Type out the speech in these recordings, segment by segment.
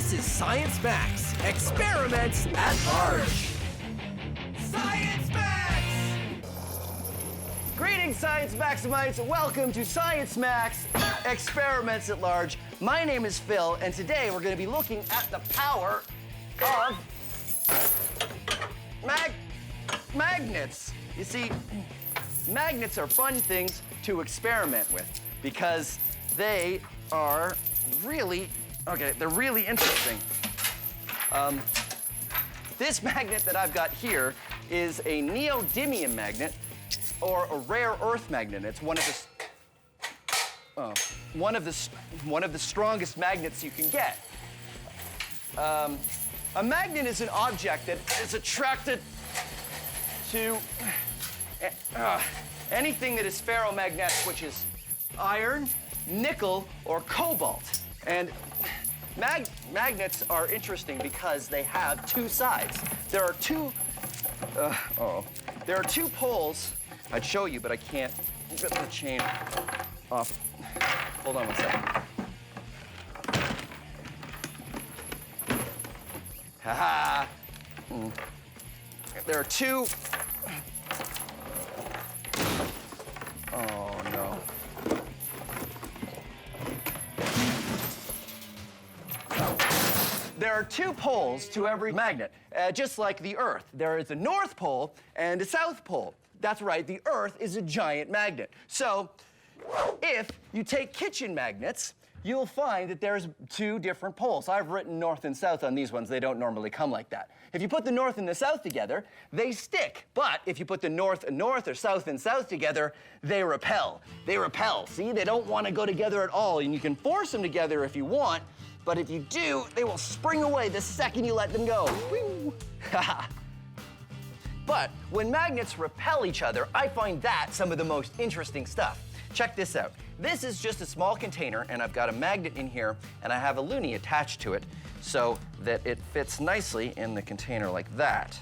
This is Science Max, Experiments at Large. Science Max! Greetings, Science Maximites. Welcome to Science Max, Experiments at Large. My name is Phil, and today we're going to be looking at the power of magnets. You see, magnets are fun things to experiment with because they are really, they're really interesting. This magnet that I've got here is a neodymium magnet, or a rare earth magnet. It's one of the strongest magnets you can get. A magnet is an object that is attracted to anything that is ferromagnetic, which is iron, nickel, or cobalt. And magnets are interesting because they have two sides. There are two poles. I'd show you, but I can't get the chain off. Hold on one second. Ha-ha! There are two... Oh, no. There are two poles to every magnet, just like the Earth. There is a North Pole and a South Pole. That's right, the Earth is a giant magnet. So, if you take kitchen magnets, you'll find that there's two different poles. I've written north and south on these ones. They don't normally come like that. If you put the north and the south together, they stick. But if you put the north and north or south and south together, they repel. They repel. See, they don't want to go together at all. And you can force them together if you want, but if you do, they will spring away the second you let them go. Whee! But when magnets repel each other, I find that some of the most interesting stuff. Check this out. This is just a small container, and I've got a magnet in here, and I have a loonie attached to it so that it fits nicely in the container like that.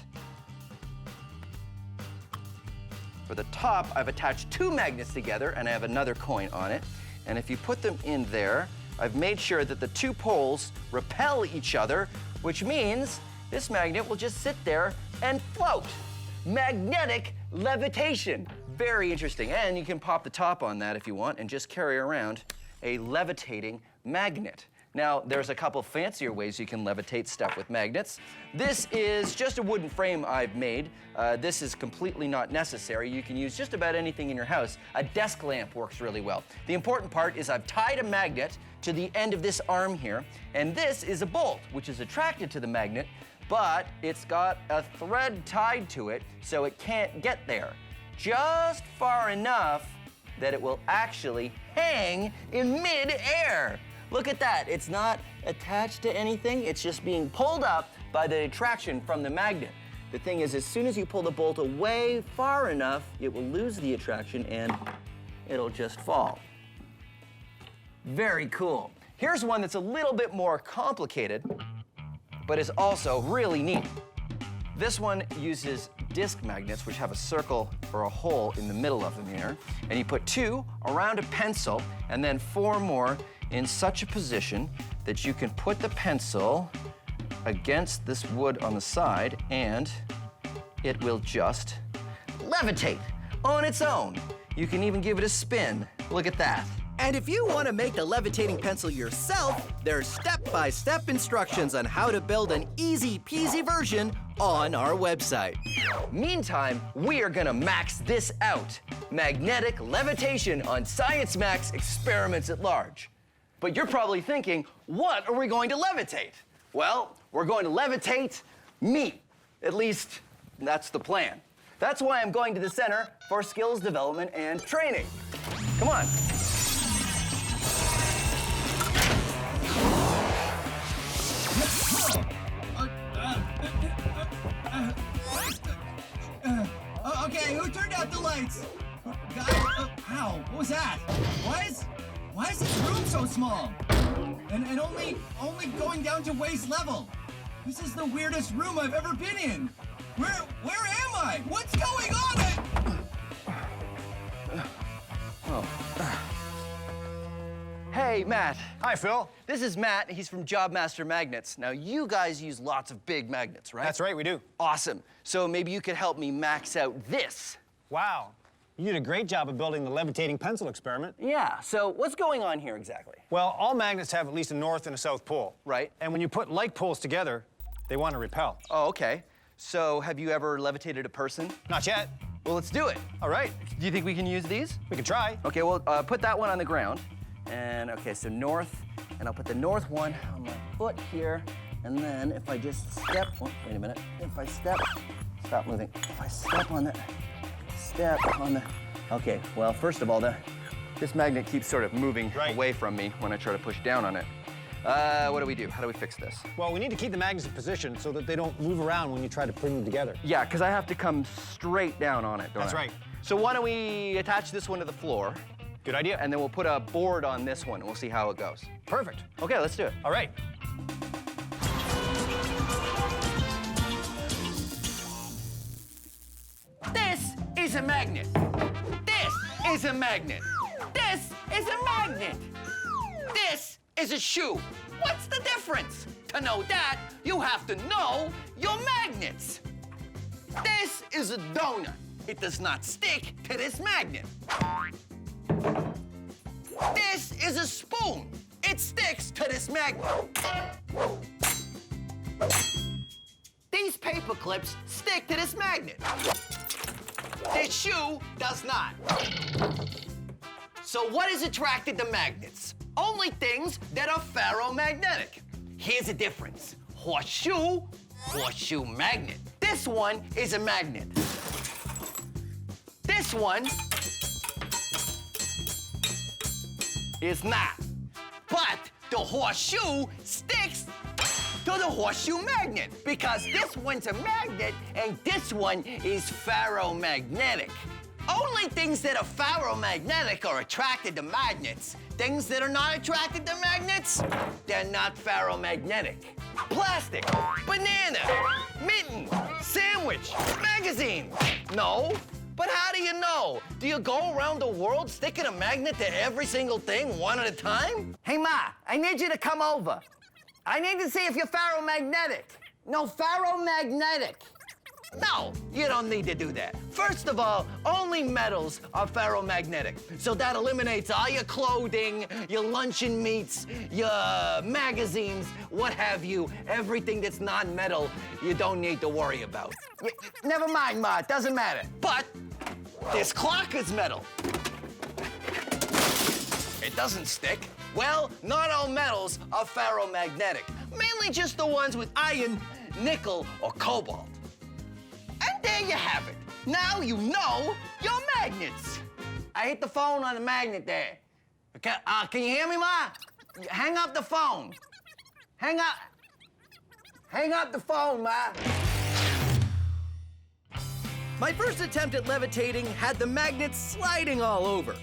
For the top, I've attached two magnets together, and I have another coin on it. And if you put them in there, I've made sure that the two poles repel each other, which means this magnet will just sit there and float. Magnetic levitation. Very interesting. And you can pop the top on that if you want and just carry around a levitating magnet. Now, there's a couple fancier ways you can levitate stuff with magnets. This is just a wooden frame I've made. This is completely not necessary. You can use just about anything in your house. A desk lamp works really well. The important part is I've tied a magnet to the end of this arm here, and this is a bolt, which is attracted to the magnet, but it's got a thread tied to it, so it can't get there. Just far enough that it will actually hang in mid-air. Look at that. It's not attached to anything. It's just being pulled up by the attraction from the magnet. The thing is, as soon as you pull the bolt away far enough, it will lose the attraction and it'll just fall. Very cool. Here's one that's a little bit more complicated, but is also really neat. This one uses disc magnets, which have a circle or a hole in the middle of them here. And you put two around a pencil and then four more in such a position that you can put the pencil against this wood on the side and it will just levitate on its own. You can even give it a spin. Look at that. And if you want to make the levitating pencil yourself, there's step-by-step instructions on how to build an easy-peasy version on our website. Meantime, we are gonna max this out. Magnetic levitation on Science Max Experiments at Large. But you're probably thinking, what are we going to levitate? Well, we're going to levitate meat. At least, that's the plan. That's why I'm going to the Center for Skills Development and Training. Come on. Okay, who turned out the lights? Ow, what was that? Why is this room so small? And only going down to waist level. This is the weirdest room I've ever been in. Where am I? What's going on? Hey, Matt. Hi, Phil. This is Matt. He's from Jobmaster Magnets. Now, you guys use lots of big magnets, right? That's right, we do. Awesome. So maybe you could help me max out this. Wow. You did a great job of building the levitating pencil experiment. Yeah, so what's going on here exactly? Well, all magnets have at least a north and a south pole. Right. And when you put like poles together, they want to repel. Oh, okay. So have you ever levitated a person? Not yet. Well, let's do it. All right. Do you think we can use these? We can try. Okay, well, put that one on the ground. And, okay, so north, and I'll put the north one on my foot here. And then if I just step, oh, wait a minute. If I step, stop moving. If I step on the, okay, well, first of all, this magnet keeps sort of moving away from me when I try to push down on it. What do we do? How do we fix this? Well, we need to keep the magnets in position so that they don't move around when you try to bring them together. Yeah, because I have to come straight down on it, don't I? That's right. So why don't we attach this one to the floor? Good idea. And then we'll put a board on this one, and we'll see how it goes. Perfect. Okay, let's do it. All right. This is a magnet. This is a magnet. This is a magnet. This is a shoe. What's the difference? To know that, you have to know your magnets. This is a donut. It does not stick to this magnet. This is a spoon. It sticks to this magnet. These paper clips stick to this magnet. This shoe does not. So what is attracted to magnets? Only things that are ferromagnetic. Here's the difference. Horseshoe, horseshoe magnet. This one is a magnet. This one is not. But the horseshoe sticks to the horseshoe magnet because this one's a magnet and this one is ferromagnetic. Only things that are ferromagnetic are attracted to magnets. Things that are not attracted to magnets, they're not ferromagnetic. Plastic, banana, mitten, sandwich, magazine. No, but how do you know? Do you go around the world sticking a magnet to every single thing one at a time? Hey, Ma, I need you to come over. I need to see if you're ferromagnetic. No, ferromagnetic. No, you don't need to do that. First of all, only metals are ferromagnetic. So that eliminates all your clothing, your luncheon meats, your magazines, what have you. Everything that's non-metal, you don't need to worry about. Never mind, Ma, it doesn't matter. But this clock is metal. It doesn't stick. Well, not all metals are ferromagnetic. Mainly just the ones with iron, nickel, or cobalt. And there you have it. Now you know your magnets. I hit the phone on the magnet there. Okay, can you hear me, Ma? Hang up the phone. Hang up the phone, Ma. My first attempt at levitating had the magnet sliding all over.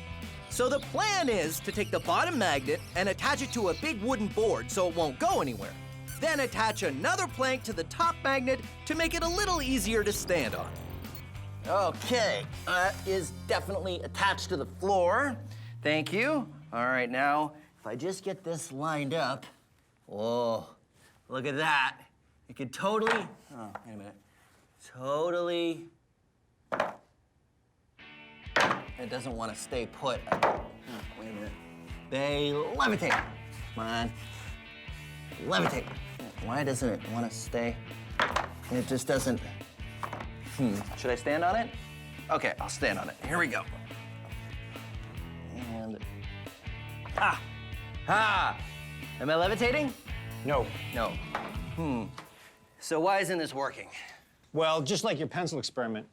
So the plan is to take the bottom magnet and attach it to a big wooden board so it won't go anywhere. Then attach another plank to the top magnet to make it a little easier to stand on. Okay, that is definitely attached to the floor. Thank you. All right, now, if I just get this lined up. Whoa, look at that. It could totally, oh, wait a minute. Totally, it doesn't want to stay put. Oh, wait a minute. They levitate. Come on. Levitate. Why doesn't it want to stay? It just doesn't. Should I stand on it? Okay, I'll stand on it. Here we go. And am I levitating? No. No. So why isn't this working? Well, just like your pencil experiment,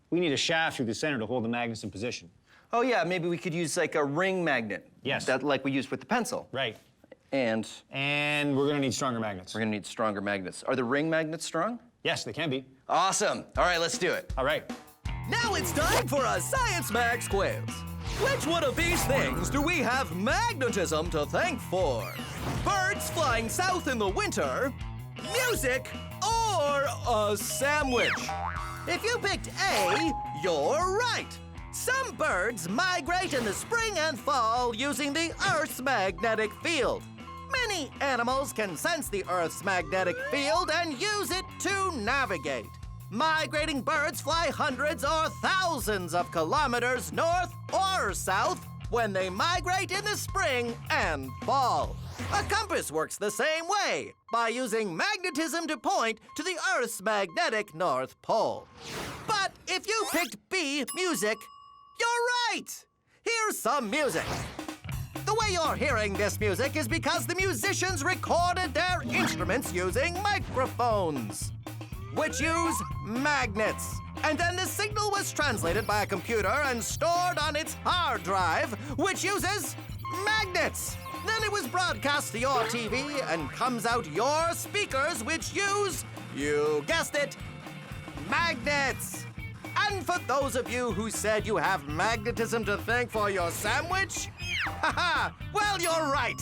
we need a shaft through the center to hold the magnets in position. Oh yeah, maybe we could use like a ring magnet. Yes. That like we used with the pencil. Right. And we're gonna need stronger magnets. we're gonna need stronger magnets. Are the ring magnets strong? Yes, they can be. Awesome. All right, let's do it. All right. Now it's time for a Science Max quiz. Which one of these things do we have magnetism to thank for? Birds flying south in the winter, music, or a sandwich? If you picked A, you're right. Some birds migrate in the spring and fall using the Earth's magnetic field. Many animals can sense the Earth's magnetic field and use it to navigate. Migrating birds fly hundreds or thousands of kilometers north or south when they migrate in the spring and fall. A compass works the same way, by using magnetism to point to the Earth's magnetic North Pole. But if you picked B, music, you're right! Here's some music. The way you're hearing this music is because the musicians recorded their instruments using microphones, which use magnets. And then the signal was translated by a computer and stored on its hard drive, which uses magnets. Then it was broadcast to your TV and comes out your speakers, which use, you guessed it, magnets. And for those of you who said you have magnetism to thank for your sandwich, haha, well, you're right.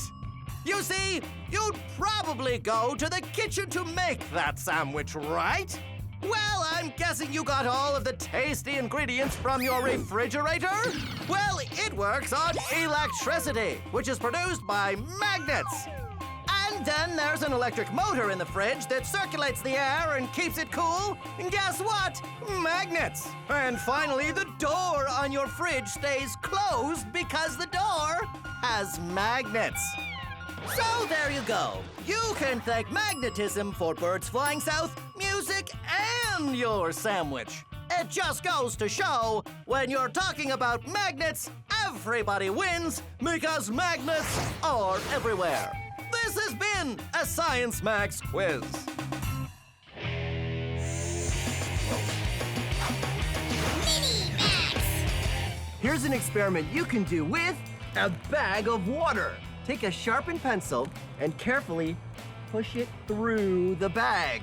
You see, you'd probably go to the kitchen to make that sandwich, right? Well, I'm guessing you got all of the tasty ingredients from your refrigerator? Well, it works on electricity, which is produced by magnets. And then there's an electric motor in the fridge that circulates the air and keeps it cool. And guess what? Magnets. And finally, the door on your fridge stays closed because the door has magnets. So there you go. You can thank magnetism for birds flying south, music, and your sandwich. It just goes to show, when you're talking about magnets, everybody wins because magnets are everywhere. This has been a Science Max quiz. Mini Max. Here's an experiment you can do with a bag of water. Take a sharpened pencil and carefully push it through the bag.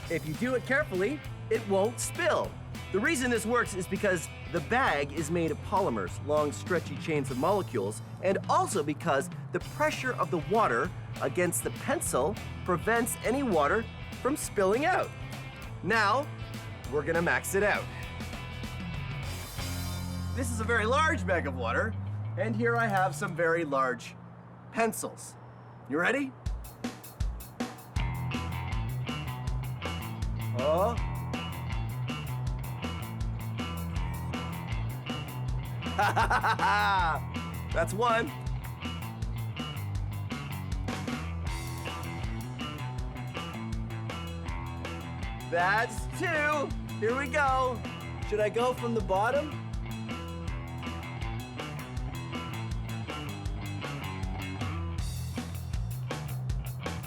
If you do it carefully, it won't spill. The reason this works is because the bag is made of polymers, long stretchy chains of molecules, and also because the pressure of the water against the pencil prevents any water from spilling out. Now, we're gonna max it out. This is a very large bag of water, and here I have some very large pencils. You ready? Oh. That's one. That's two. Here we go. Should I go from the bottom?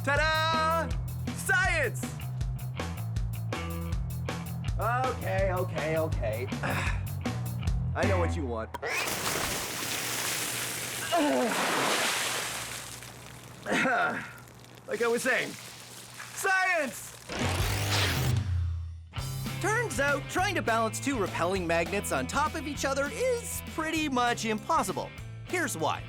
Ta-da! Science! Okay. I know what you want. Like I was saying, science! Turns out trying to balance two repelling magnets on top of each other is pretty much impossible. Here's why.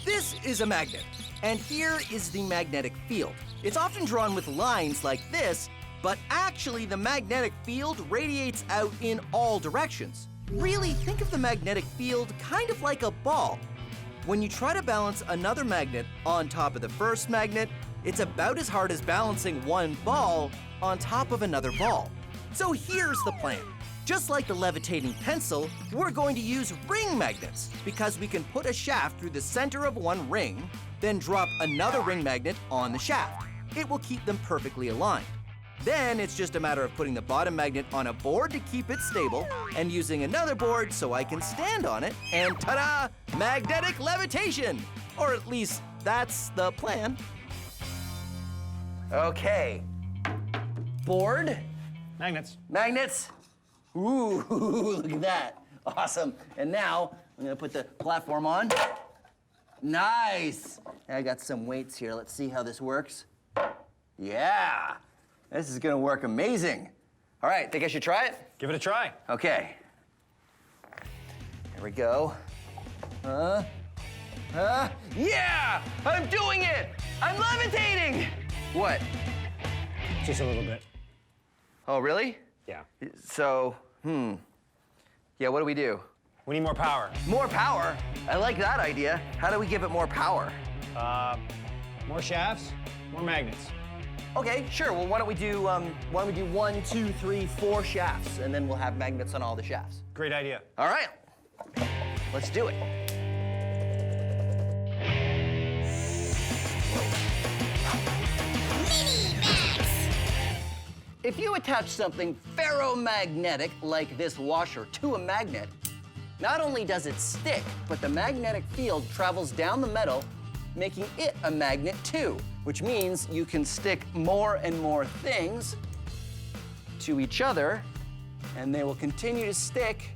This is a magnet, and here is the magnetic field. It's often drawn with lines like this, but actually the magnetic field radiates out in all directions. Really, think of the magnetic field kind of like a ball. When you try to balance another magnet on top of the first magnet, it's about as hard as balancing one ball on top of another ball. So here's the plan. Just like the levitating pencil, we're going to use ring magnets because we can put a shaft through the center of one ring, then drop another ring magnet on the shaft. It will keep them perfectly aligned. Then it's just a matter of putting the bottom magnet on a board to keep it stable and using another board so I can stand on it, and ta-da! Magnetic levitation! Or at least that's the plan. Okay. Board. Magnets. Magnets. Ooh, look at that. Awesome. And now I'm gonna put the platform on. Nice. I got some weights here. Let's see how this works. Yeah. This is gonna work amazing. All right, think I should try it? Give it a try. Okay. Here we go. Yeah! I'm doing it! I'm levitating! What? Just a little bit. Oh, really? Yeah. So, yeah, what do we do? We need more power. More power? I like that idea. How do we give it more power? More shafts, more magnets. Okay, sure. Well, why don't we do 1, 2, 3, 4 shafts, and then we'll have magnets on all the shafts. Great idea. All right, let's do it. Mini Max. If you attach something ferromagnetic like this washer to a magnet, not only does it stick, but the magnetic field travels down the metal, making it a magnet too, which means you can stick more and more things to each other, and they will continue to stick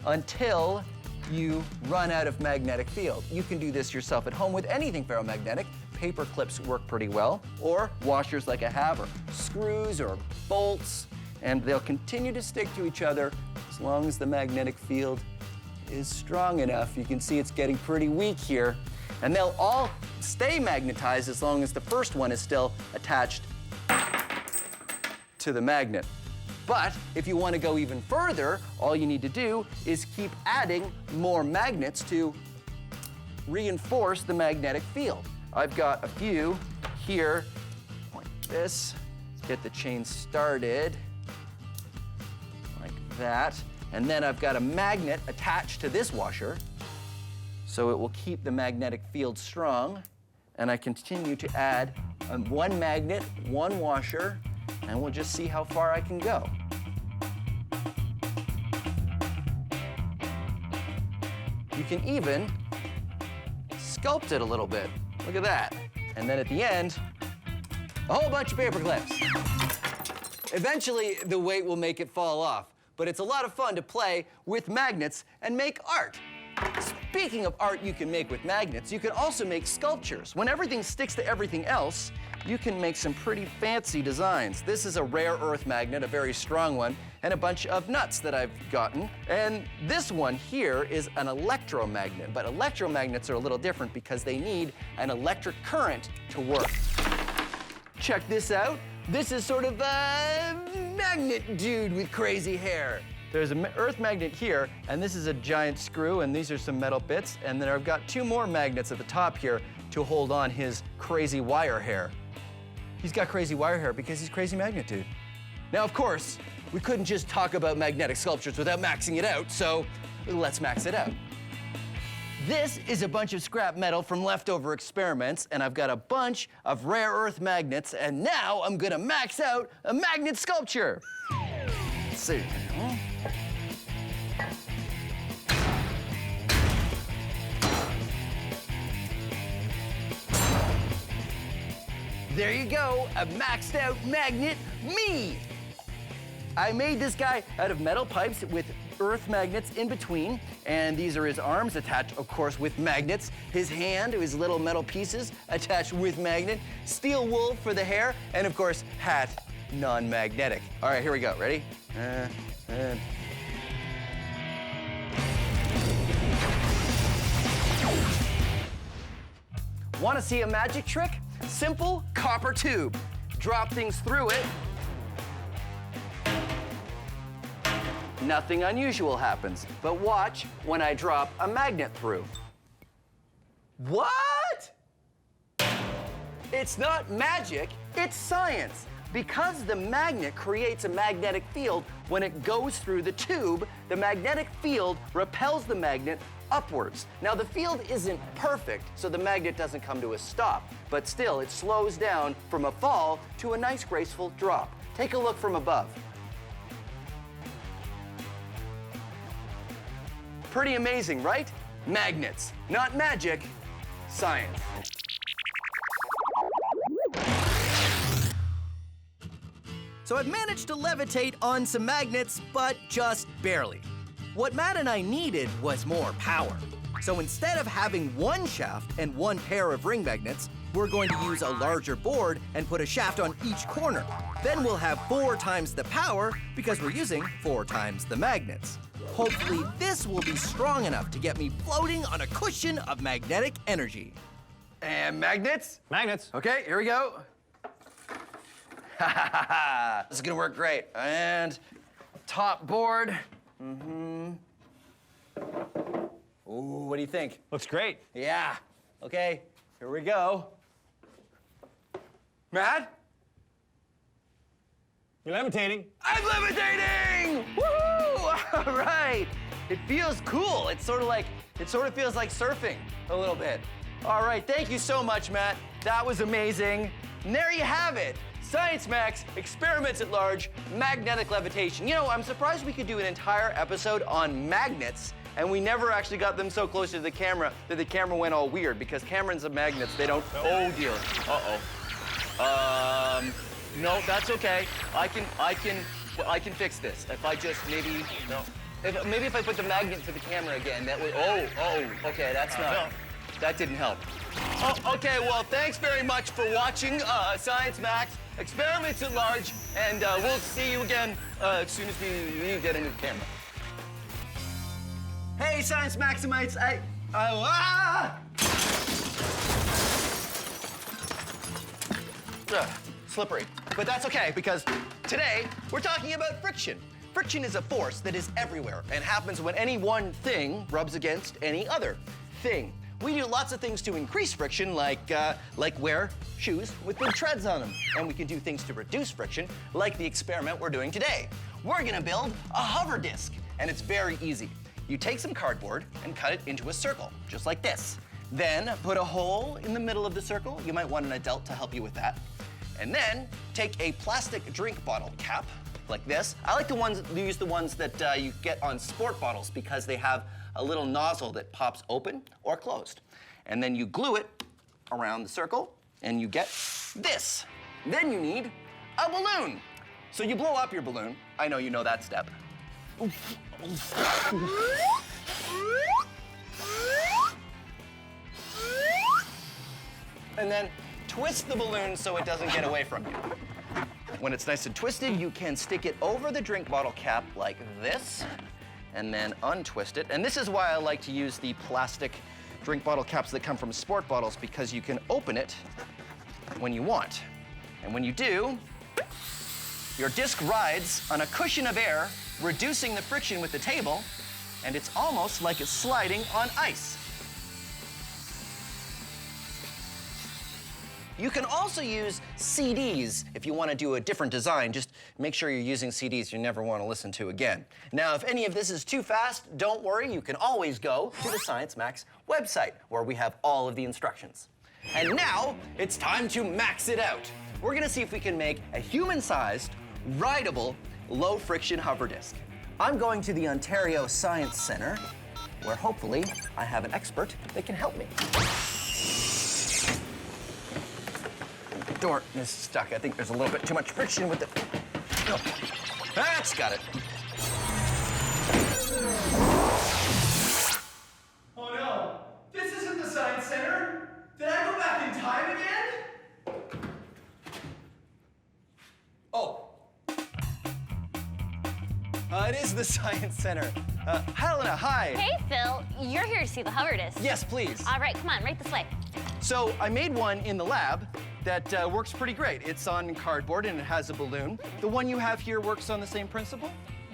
until you run out of magnetic field. You can do this yourself at home with anything ferromagnetic. Paper clips work pretty well, or washers like I have, or screws or bolts, and they'll continue to stick to each other as long as the magnetic field is strong enough. You can see it's getting pretty weak here. And they'll all stay magnetized as long as the first one is still attached to the magnet. But if you want to go even further, all you need to do is keep adding more magnets to reinforce the magnetic field. I've got a few here, like this. Let's get the chain started, like that. And then I've got a magnet attached to this washer, so it will keep the magnetic field strong. And I continue to add one magnet, one washer, and we'll just see how far I can go. You can even sculpt it a little bit. Look at that. And then at the end, a whole bunch of paper clips. Eventually, the weight will make it fall off, but it's a lot of fun to play with magnets and make art. Speaking of art you can make with magnets, you can also make sculptures. When everything sticks to everything else, you can make some pretty fancy designs. This is a rare earth magnet, a very strong one, and a bunch of nuts that I've gotten. And this one here is an electromagnet, but electromagnets are a little different because they need an electric current to work. Check this out. This is sort of a magnet dude with crazy hair. There's an earth magnet here, and this is a giant screw, and these are some metal bits, and then I've got 2 more magnets at the top here to hold on his crazy wire hair. He's got crazy wire hair because he's crazy magnet dude. Now, of course, we couldn't just talk about magnetic sculptures without maxing it out, so let's max it out. This is a bunch of scrap metal from leftover experiments, and I've got a bunch of rare earth magnets, and now I'm gonna max out a magnet sculpture. Let's see. There you go, a maxed out magnet, me! I made this guy out of metal pipes with earth magnets in between, and these are his arms attached, of course, with magnets. His hand, his little metal pieces attached with magnet. Steel wool for the hair, and of course, hat, non-magnetic. All right, here we go, ready? Want to see a magic trick? Simple copper tube. Drop things through it. Nothing unusual happens, but watch when I drop a magnet through. What? It's not magic, it's science. Because the magnet creates a magnetic field, when it goes through the tube, the magnetic field repels the magnet upwards. Now, the field isn't perfect, so the magnet doesn't come to a stop, but still, it slows down from a fall to a nice, graceful drop. Take a look from above. Pretty amazing, right? Magnets, not magic, science. So I've managed to levitate on some magnets, but just barely. What Matt and I needed was more power. So instead of having one shaft and one pair of ring magnets, we're going to use a larger board and put a shaft on each corner. Then we'll have 4 times the power because we're using 4 times the magnets. Hopefully this will be strong enough to get me floating on a cushion of magnetic energy. And magnets? Magnets. Okay, here we go. Ha ha ha ha! This is gonna work great. And top board. Ooh, what do you think? Looks great. Yeah. Okay, here we go. Matt? You're levitating. I'm levitating! Woohoo! All right. It feels cool. It sort of feels like surfing a little bit. All right, thank you so much, Matt. That was amazing. And there you have it. Science Max, experiments at large, magnetic levitation. You know, I'm surprised we could do an entire episode on magnets, and we never actually got them so close to the camera that the camera went all weird, because cameras and magnets, they don't, oh dear. No, that's okay. I can fix this. If I just maybe, maybe if I put the magnet to the camera again, that would, okay, that's not, that didn't help. Oh, okay, well, thanks very much for watching Science Max, experiments at large, and we'll see you again as soon as we get into the camera. Hey, Science Maximites, slippery. But that's okay, because today we're talking about friction. Friction is a force that is everywhere and happens when any one thing rubs against any other thing. We do lots of things to increase friction, like wear shoes with big treads on them. And we can do things to reduce friction, like the experiment we're doing today. We're gonna build a hover disc, and it's very easy. You take some cardboard and cut it into a circle, just like this. Then put a hole in the middle of the circle. You might want an adult to help you with that. And then take a plastic drink bottle cap, like this. I like use the ones that you get on sport bottles because they have a little nozzle that pops open or closed. And then you glue it around the circle and you get this. Then you need a balloon. So you blow up your balloon. I know you know that step. And then twist the balloon so it doesn't get away from you. When it's nice and twisted, you can stick it over the drink bottle cap like this, and then untwist it. And this is why I like to use the plastic drink bottle caps that come from sport bottles, because you can open it when you want. And when you do, your disc rides on a cushion of air, reducing the friction with the table, and it's almost like it's sliding on ice. You can also use CDs if you want to do a different design. Just make sure you're using CDs you never want to listen to again. Now, if any of this is too fast, don't worry. You can always go to the Science Max website, where we have all of the instructions. And now, it's time to max it out. We're going to see if we can make a human-sized, rideable, low-friction hover disc. I'm going to the Ontario Science Centre, where hopefully I have an expert that can help me. Door is stuck. I think there's a little bit too much friction with it. Oh, that's got it. Oh no, this isn't the Science Center. Did I go back in time again? Oh. It is the Science Center. Helena, hi. Hey, Phil. You're here to see the hover disc. Yes, please. All right, come on, right this way. So I made one in the lab that works pretty great. It's on cardboard and it has a balloon. The one you have here works on the same principle?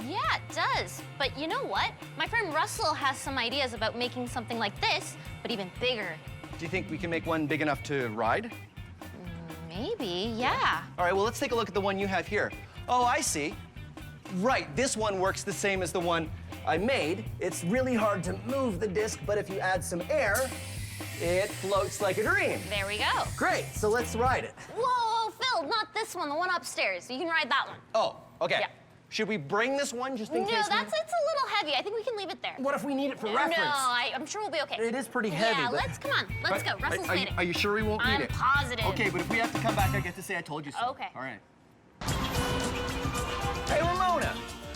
Yeah, it does. But you know what? My friend Russell has some ideas about making something like this, but even bigger. Do you think we can make one big enough to ride? Maybe, yeah. All right, well, let's take a look at the one you have here. Oh, I see. Right, this one works the same as the one I made. It's really hard to move the disc, but if you add some air, it floats like a dream. There we go. Great, so let's ride it. Whoa, Phil, not this one, the one upstairs. You can ride that one. Oh, okay. Yeah. Should we bring this one just in No, case? it's a little heavy. I think we can leave it there. What if we need it for reference? No, I'm sure we'll be okay. It is pretty heavy. Yeah, but... come on, let's go. Russell's waiting. Are you sure we won't need I'm it? positive. Okay, but if we have to come back, I get to say I told you so. Okay. All right. Hey, Ramona,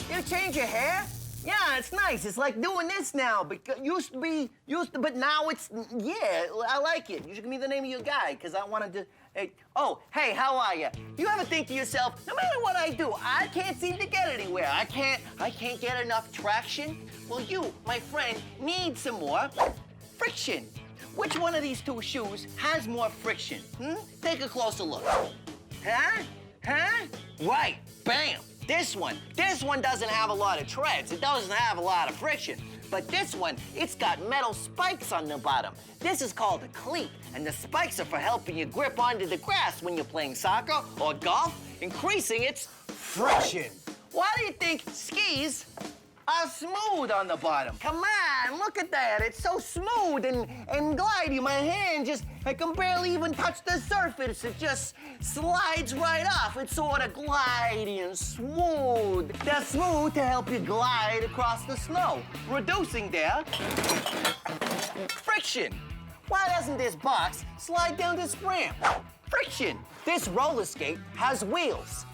you change your hair? Yeah, it's nice. It's like doing this now. Because but now it's, yeah, I like it. You should give me the name of your guy, because I wanted to, hey, oh, hey, how are you? You ever think to yourself, no matter what I do, I can't seem to get anywhere. I can't get enough traction? Well, you, my friend, need some more friction. Which one of these two shoes has more friction? Take a closer look. Huh? Right, bam. This one doesn't have a lot of treads. It doesn't have a lot of friction. But this one, it's got metal spikes on the bottom. This is called a cleat, and the spikes are for helping you grip onto the grass when you're playing soccer or golf, increasing its friction. Why do you think skis are smooth on the bottom? Come on, look at that. It's so smooth and glidey. My hand I can barely even touch the surface. It just slides right off. It's sort of glidey and smooth. They're smooth to help you glide across the snow, reducing their friction. Why doesn't this box slide down this ramp? Friction. This roller skate has wheels.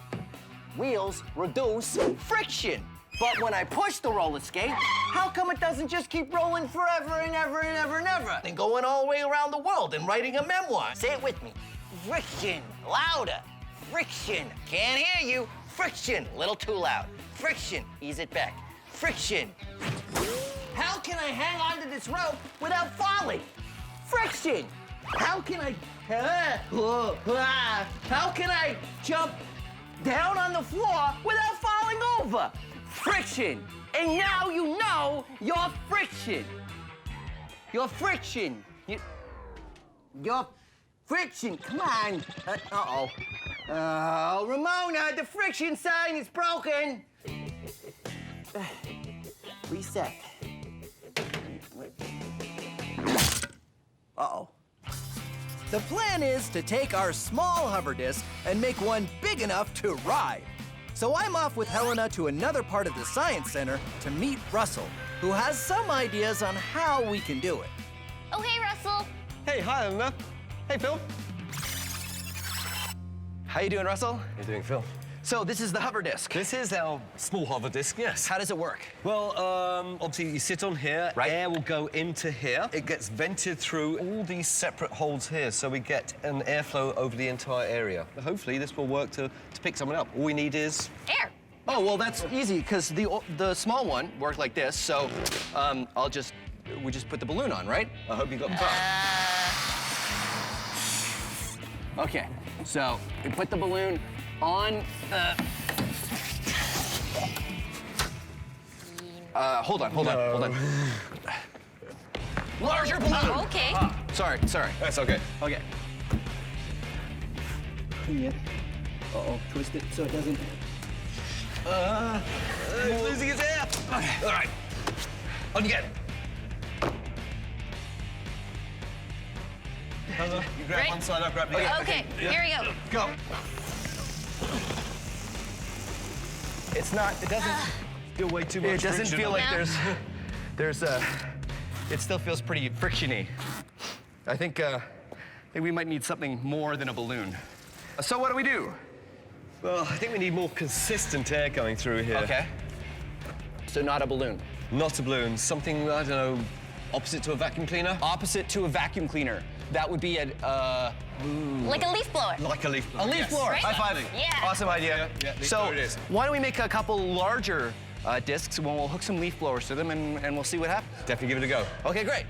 Wheels reduce friction. But when I push the roller skate, how come it doesn't just keep rolling forever and ever and ever and ever? And going all the way around the world and writing a memoir. Say it with me. Friction. Louder. Friction. Can't hear you. Friction. A little too loud. Friction. Ease it back. Friction. How can I hang onto this rope without falling? Friction. How can I jump down on the floor without falling over? Friction. And now you know your friction. Your friction. Your friction. Come on. Uh-oh. Oh, Ramona, the friction sign is broken. Reset. Uh-oh. The plan is to take our small hover disc and make one big enough to ride. So I'm off with Helena to another part of the Science Center to meet Russell, who has some ideas on how we can do it. Oh, hey, Russell. Hey, hi, Emma. Hey, Phil. How you doing, Russell? How you doing, Phil? So this is the hover disc. This is our small hover disc, yes. How does it work? Well, obviously you sit on here, Right. Air will go into here. It gets vented through all these separate holes here, so we get an airflow over the entire area. Hopefully this will work to pick someone up. All we need is... Air. Oh, well, that's easy, because the small one worked like this, so we just put the balloon on, right? I hope you got the top. Okay, so we put the balloon on the... hold on. Larger balloon! Oh, okay. Sorry. That's okay. Okay. Uh-oh, twist it so it doesn't... He's losing his air. All right, on you get. You grab Right. one side, I'll grab the other. Okay, here we go. Go. It doesn't... Still way too much It doesn't friction feel on like No. it still feels pretty frictiony. I think we might need something more than a balloon. So what do we do? Well, I think we need more consistent air going through here. Okay. So not a balloon. Not a balloon, something, I don't know, opposite to a vacuum cleaner? Opposite to a vacuum cleaner. That would be Like a leaf blower. Like a leaf blower. a leaf yes. blower. Right? High fiving. Yeah. Awesome idea. Yeah, leaf so blower it is. why don't we make a couple larger discs and we'll hook some leaf blowers to them and we'll see what happens. Definitely give it a go. Okay, great.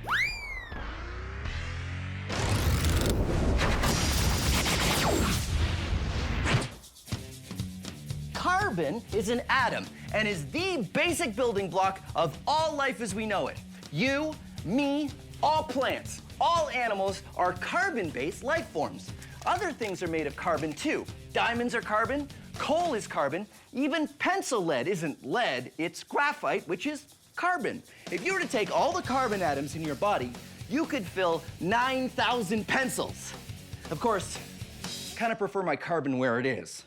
Carbon is an atom and is the basic building block of all life as we know it. You, me, all plants, all animals are carbon-based life forms. Other things are made of carbon too. Diamonds are carbon, coal is carbon, even pencil lead isn't lead, it's graphite, which is carbon. If you were to take all the carbon atoms in your body, you could fill 9,000 pencils. Of course, kind of prefer my carbon where it is.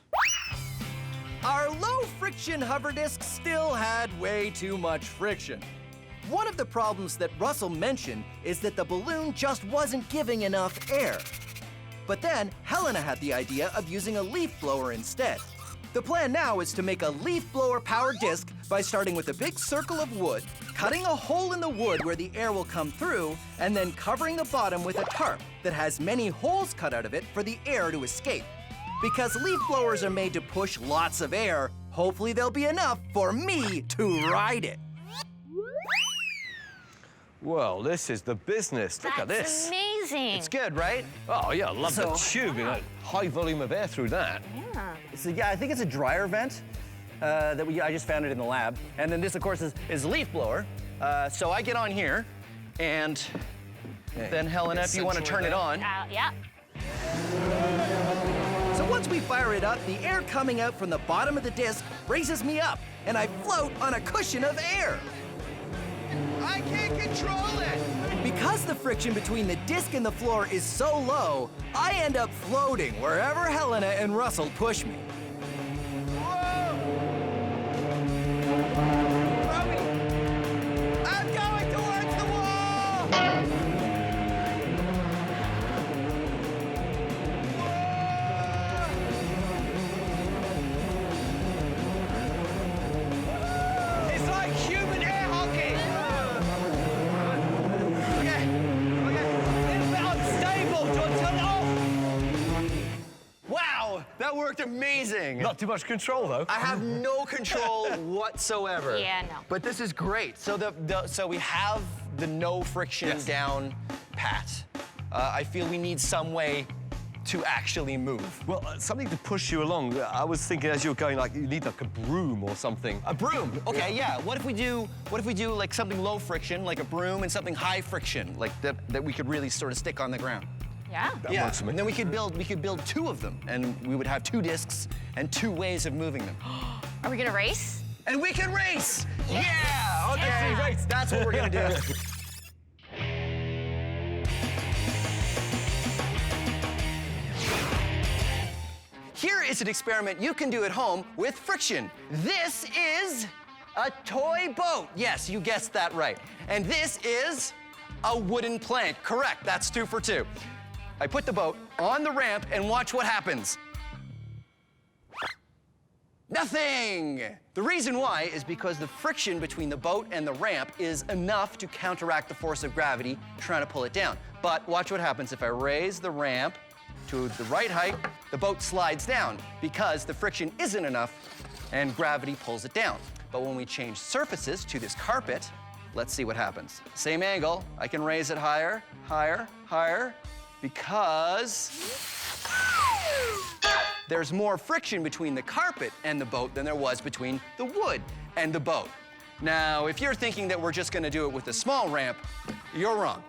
Our low-friction hover disc still had way too much friction. One of the problems that Russell mentioned is that the balloon just wasn't giving enough air. But then, Helena had the idea of using a leaf blower instead. The plan now is to make a leaf blower-powered disc by starting with a big circle of wood, cutting a hole in the wood where the air will come through, and then covering the bottom with a tarp that has many holes cut out of it for the air to escape. Because leaf blowers are made to push lots of air, hopefully there'll be enough for me to ride it. Well, this is the business. Look at That's this. amazing. It's good, right? Oh, yeah, I love the So- tube. You know, high volume of air through that. Yeah, I think it's a dryer vent I just found it in the lab. And then this, of course, is leaf blower. So I get on here, and then Helena, if you want to turn it on. Yeah. So once we fire it up, the air coming out from the bottom of the disc raises me up, and I float on a cushion of air. I can't control it! Because the friction between the disc and the floor is so low, I end up floating wherever Helena and Russell push me. I'm going towards the wall! It's like human air hockey! Okay. It's a bit unstable. Do you want to turn it off? Wow, that worked amazing. Not too much control, though. I have no control whatsoever. Yeah, no. But this is great. So so we have the no friction down pat. I feel we need some way to actually move. Well, something to push you along. I was thinking as you were going, like, you need like a broom or something. A broom. Okay, yeah. What if we do like something low friction, like a broom, and something high friction, like that we could really sort of stick on the ground? Yeah. That works for me. And then we could build two of them, and we would have two discs and two ways of moving them. Are we gonna race? And we can race! Yeah! Okay, Yeah. race. That's what we're gonna do. Here is an experiment you can do at home with friction. This is a toy boat. Yes, you guessed that right. And this is a wooden plank. Correct, that's 2 for 2. I put the boat on the ramp and watch what happens. Nothing! The reason why is because the friction between the boat and the ramp is enough to counteract the force of gravity trying to pull it down. But watch what happens if I raise the ramp to the right height, the boat slides down because the friction isn't enough and gravity pulls it down. But when we change surfaces to this carpet, let's see what happens. Same angle, I can raise it higher, higher, higher, because there's more friction between the carpet and the boat than there was between the wood and the boat. Now, if you're thinking that we're just gonna do it with a small ramp, you're wrong.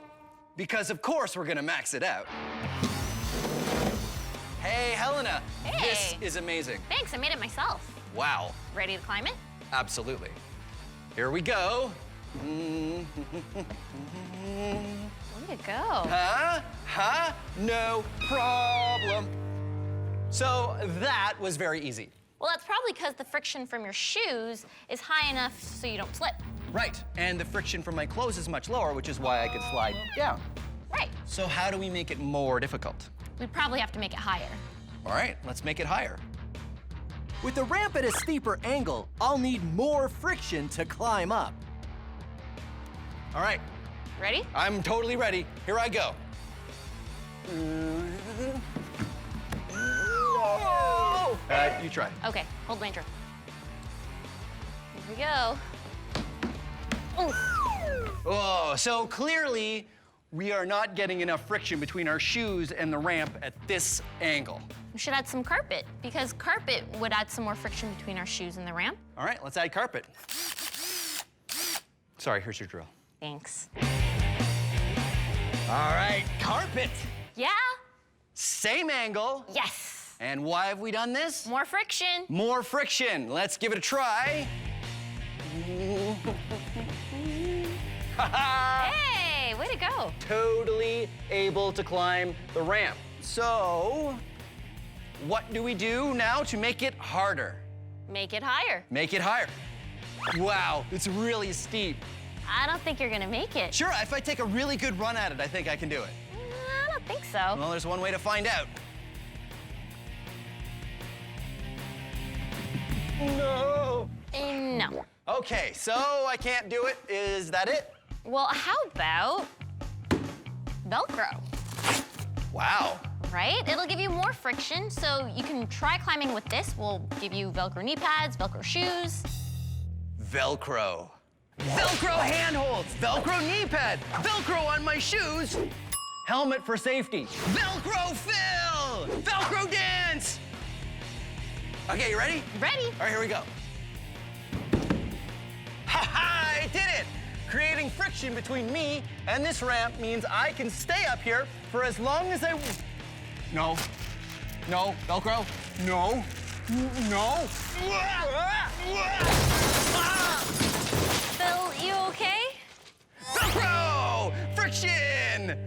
Because of course we're gonna max it out. Hey, Helena, Hey. this is amazing. Thanks, I made it myself. Wow, Ready to climb it? absolutely. Here we go. Way to go. Huh? Huh? No problem. So that was very easy. Well, that's probably because the friction from your shoes is high enough so you don't slip. Right, and the friction from my clothes is much lower, which is why I could slide down. Right. So how do we make it more difficult? We'd probably have to make it higher. All right, let's make it higher. With the ramp at a steeper angle, I'll need more friction to climb up. All right, Ready? I'm totally ready. Here I go. You try. Okay, hold my drink. Here we go. Ooh. Oh, so clearly we are not getting enough friction between our shoes and the ramp at this angle. We should add some carpet, because carpet would add some more friction between our shoes and the ramp. All right, let's add carpet. Sorry, here's your drill. Thanks. All right, carpet. Yeah? Same angle. Yes. And why have we done this? More friction. More friction. Let's give it a try. Hey, way to go. Totally able to climb the ramp. So, what do we do now to make it harder? Make it higher. Make it higher. Wow, it's really steep. I don't think you're gonna make it. Sure, if I take a really good run at it, I think I can do it. I don't think so. Well, there's one way to find out. No. No. Okay, so I can't do it. Is that it? Well, how about Velcro, Wow. right? It'll give you more friction, so you can try climbing with this. We'll give you Velcro knee pads, Velcro shoes. Velcro. Velcro handholds, Velcro knee pad, Velcro on my shoes, helmet for safety, Velcro fill, Velcro dance. Okay, you ready? Ready? All right, here we go. Ha ha, I did it. Creating friction between me and this ramp means I can stay up here for as long as I... No. No. Velcro. No. No. Phil, you okay? Velcro! Friction!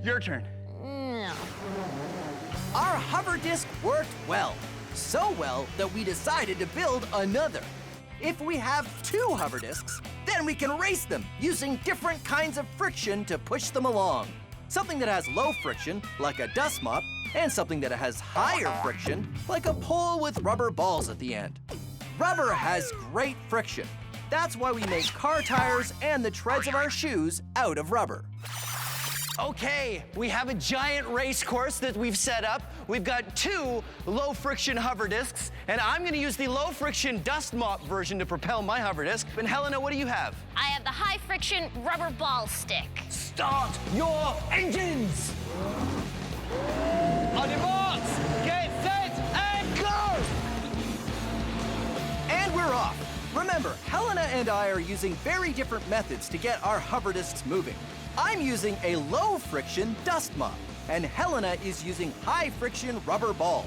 Your turn. No. Our hover disc worked well. So well that we decided to build another. If we have 2 hover discs, then we can race them using different kinds of friction to push them along. Something that has low friction, like a dust mop, and something that has higher friction, like a pole with rubber balls at the end. Rubber has great friction. That's why we make car tires and the treads of our shoes out of rubber. Okay, we have a giant race course that we've set up. We've got 2 low-friction hover discs, and I'm gonna use the low-friction dust mop version to propel my hover disc. And Helena, what do you have? I have the high-friction rubber ball stick. Start your engines! On your marks, get set, and go! And we're off. Remember, Helena and I are using very different methods to get our hover discs moving. I'm using a low-friction dust mop, and Helena is using high-friction rubber balls.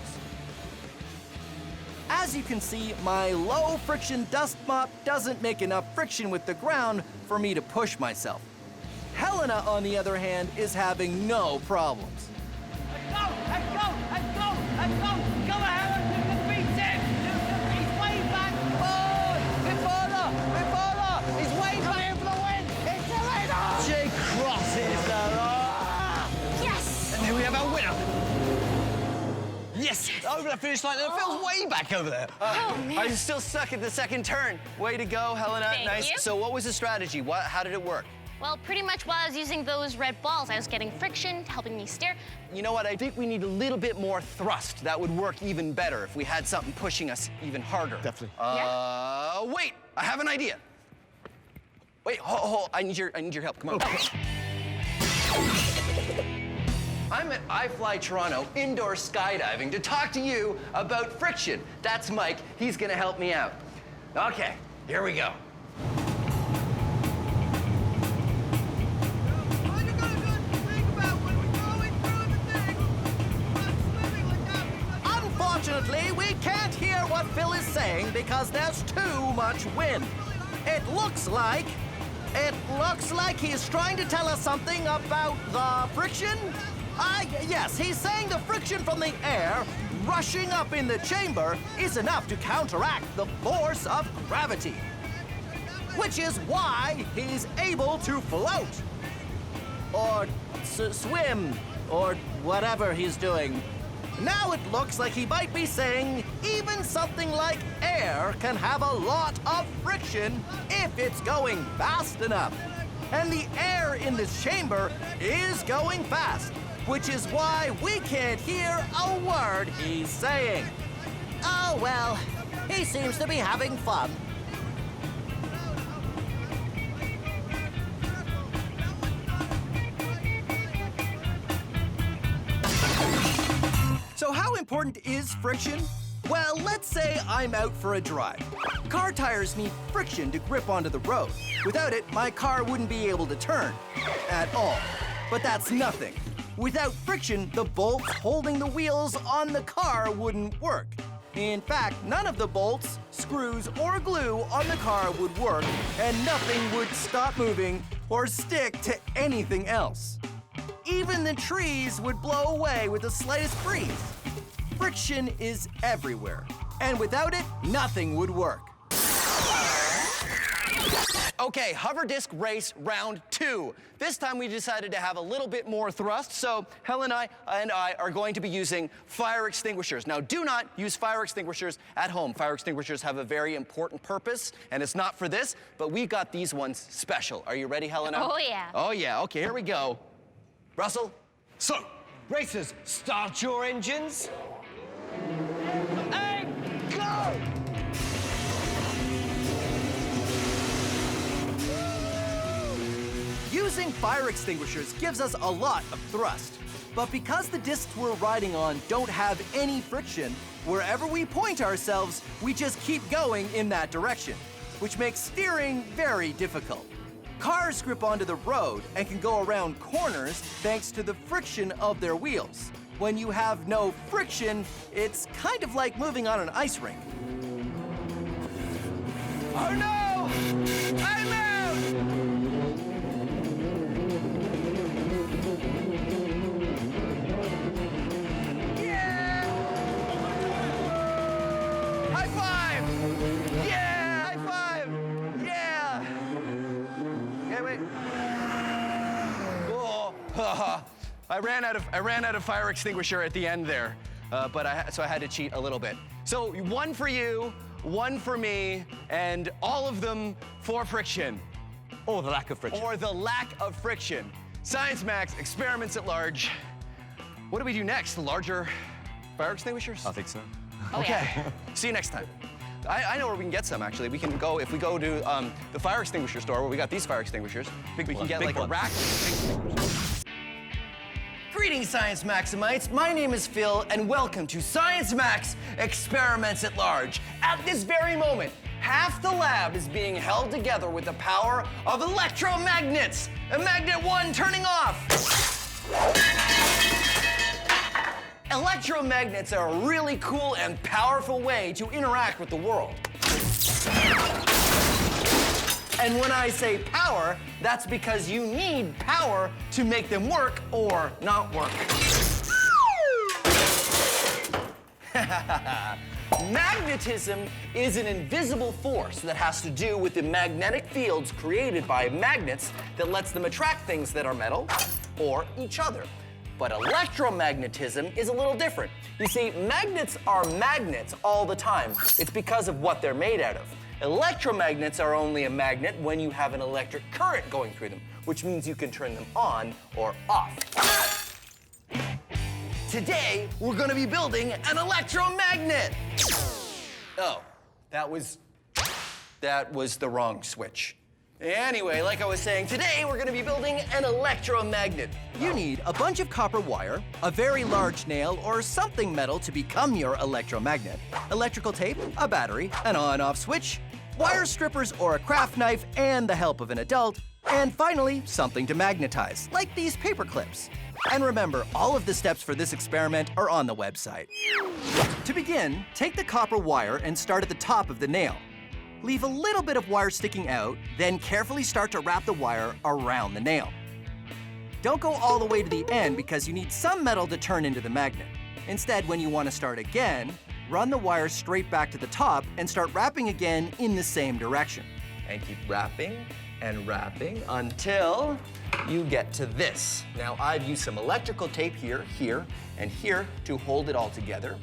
As you can see, my low-friction dust mop doesn't make enough friction with the ground for me to push myself. Helena, on the other hand, is having no problems. Go! Let's go! Let's go! Let's go! Go ahead! You can beat him! He's way back! Oh! Bit further! Bit further! He's way back! Here for the win! It's the winner! Jake crosses the... Yes! And then we have our winner. Yes! Over the finish line. It feels way back over there. I'm still stuck at the second turn. Way to go, Helena. Thank Nice. you. So what was the strategy? How did it work? Well, pretty much while I was using those red balls, I was getting friction, helping me steer. You know what? I think we need a little bit more thrust. That would work even better if we had something pushing us even harder. Definitely. Wait. I have an idea. Wait, hold. I need your help. Come on. I'm at iFly Toronto indoor skydiving to talk to you about friction. That's Mike. He's gonna help me out. Okay, here we go. Unfortunately, we can't hear what Phil is saying because there's too much wind. It looks like he's trying to tell us something about the friction. Yes, he's saying the friction from the air rushing up in the chamber is enough to counteract the force of gravity, which is why he's able to float or swim or whatever he's doing. Now it looks like he might be saying even something like air can have a lot of friction if it's going fast enough. And the air in this chamber is going fast, which is why we can't hear a word he's saying. Oh well, he seems to be having fun. So how important is friction? Well, let's say I'm out for a drive. Car tires need friction to grip onto the road. Without it, my car wouldn't be able to turn at all. But that's nothing. Without friction, the bolts holding the wheels on the car wouldn't work. In fact, none of the bolts, screws, or glue on the car would work, and nothing would stop moving or stick to anything else. Even the trees would blow away with the slightest breeze. Friction is everywhere, and without it, nothing would work. Okay, hover disc race round 2. This time we decided to have a little bit more thrust, so Helen and I are going to be using fire extinguishers. Now, do not use fire extinguishers at home. Fire extinguishers have a very important purpose, and it's not for this, but we got these ones special. Are you ready, Helena? Oh, yeah. Oh, yeah. Okay, here we go. Russell? So, racers, start your engines. And go! Using fire extinguishers gives us a lot of thrust. But because the discs we're riding on don't have any friction, wherever we point ourselves, we just keep going in that direction, which makes steering very difficult. Cars grip onto the road and can go around corners thanks to the friction of their wheels. When you have no friction, it's kind of like moving on an ice rink. Oh no! I'm out! Yeah! High five! Yeah! High five! Yeah! Okay, wait. Oh, I ran out of fire extinguisher at the end there, so I had to cheat a little bit. So 1 for you, 1 for me, and all of them for friction. Or the lack of friction. Or the lack of friction. Science Max, experiments at large. What do we do next? Larger fire extinguishers? I think so. Oh, Okay. yeah. See you next time. I know where we can get some, actually. We can go, if we go to the fire extinguisher store where we got these fire extinguishers, we can get like a rack of extinguishers. Greetings, Science Maximites. My name is Phil, and welcome to Science Max Experiments at Large. At this very moment, half the lab is being held together with the power of electromagnets. Magnet 1 turning off. Electromagnets are a really cool and powerful way to interact with the world. And when I say power, that's because you need power to make them work or not work. Magnetism is an invisible force that has to do with the magnetic fields created by magnets that lets them attract things that are metal or each other. But electromagnetism is a little different. You see, magnets are magnets all the time. It's because of what they're made out of. Electromagnets are only a magnet when you have an electric current going through them, which means you can turn them on or off. Today, we're gonna be building an electromagnet. Oh, that was the wrong switch. Anyway, like I was saying, today we're gonna be building an electromagnet. You need a bunch of copper wire, a very large nail, or something metal to become your electromagnet, electrical tape, a battery, an on-off switch, wire strippers or a craft knife, and the help of an adult, and finally, something to magnetize, like these paper clips. And remember, all of the steps for this experiment are on the website. To begin, take the copper wire and start at the top of the nail. Leave a little bit of wire sticking out, then carefully start to wrap the wire around the nail. Don't go all the way to the end because you need some metal to turn into the magnet. Instead, when you want to start again, run the wire straight back to the top and start wrapping again in the same direction. And keep wrapping and wrapping until you get to this. Now, I've used some electrical tape here, here, and here to hold it all together.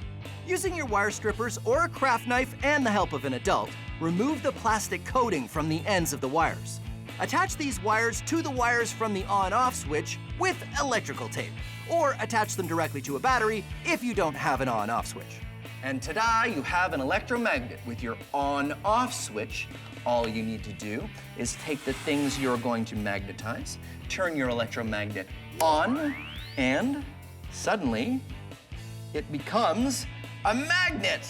Using your wire strippers or a craft knife and the help of an adult, remove the plastic coating from the ends of the wires. Attach these wires to the wires from the on-off switch with electrical tape, or attach them directly to a battery if you don't have an on-off switch. And ta-da, you have an electromagnet with your on-off switch. All you need to do is take the things you're going to magnetize, turn your electromagnet on, and suddenly it becomes a magnet.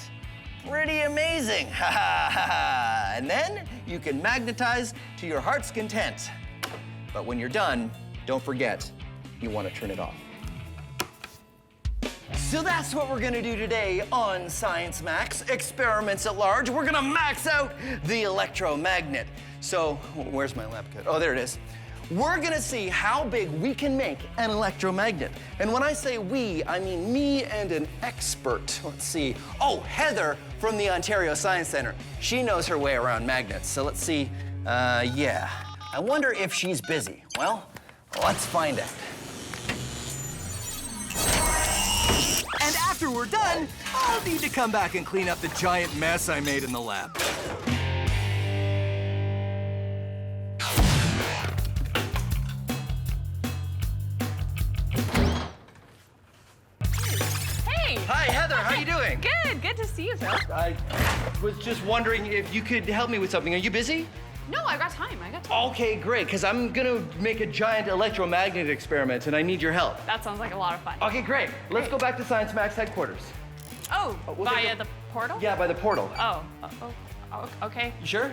Pretty amazing, ha ha ha ha. And then you can magnetize to your heart's content. But when you're done, don't forget, you want to turn it off. So that's what we're gonna do today on Science Max Experiments at Large. We're gonna max out the electromagnet. So, where's my lab coat? Oh, there it is. We're gonna see how big we can make an electromagnet. And when I say we, I mean me and an expert. Let's see. Oh, Heather from the Ontario Science Center. She knows her way around magnets. So let's see. Yeah. I wonder if she's busy. Well, let's find out. And after we're done, I'll need to come back and clean up the giant mess I made in the lab. Hey! Hi, Heather. How you doing? Good to see you, Phil. I was just wondering if you could help me with something. Are you busy? No, I got time. Okay, great, because I'm gonna make a giant electromagnet experiment and I need your help. That sounds like a lot of fun. Okay, great. Let's go back to Science Max headquarters. Oh, we'll via take the portal? Yeah, by the portal. Oh, okay. You sure?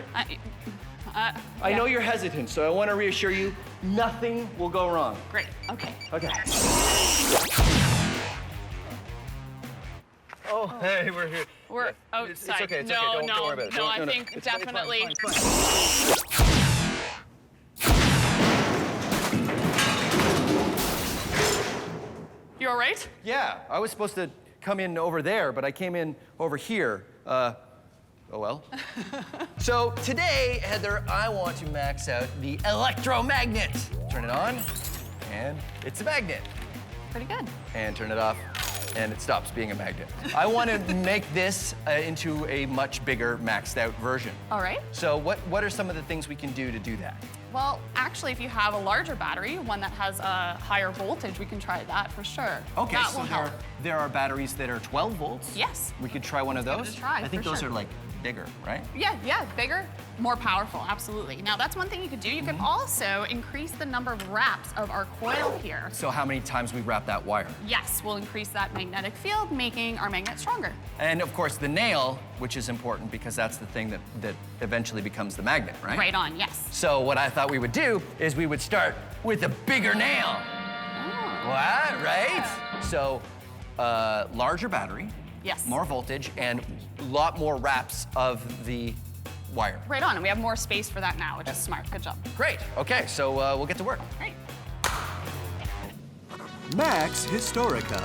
I know you're hesitant, so I want to reassure you, nothing will go wrong. Great, okay. Okay. Oh, hey, we're here. We're outside. It's okay, it's no, okay. no, Don't worry about it. no, Don't- I no, no. think It's fine, it's fine, definitely. it's fine. You all right? Yeah, I was supposed to come in over there, but I came in over here. Oh well. So today, Heather, I want to max out the electromagnet. Turn it on, and it's a magnet. Pretty good. And turn it off, and it stops being a magnet. I want to make this into a much bigger, maxed out version. All right. So what are some of the things we can do to do that? Well, actually, if you have a larger battery, one that has a higher voltage, we can try that for sure. Okay, that so will help. there are batteries that are 12 volts? Yes. We could try one of Give it those? a try, I think for those sure. are like bigger, right? Yeah, bigger, more powerful, absolutely. Now, that's one thing you could do. You could also increase the number of wraps of our coil here. So how many times we wrap that wire? Yes, we'll increase that magnetic field, making our magnet stronger. And of course the nail, which is important because that's the thing that eventually becomes the magnet, right? Right on, yes. So what I thought we would do is we would start with a bigger nail. Oh. What, right? So larger battery, Yes. more voltage, and a lot more wraps of the wire. Right on, and we have more space for that now, which is smart. Good job. Great, okay, so we'll get to work. Great. Max Historica.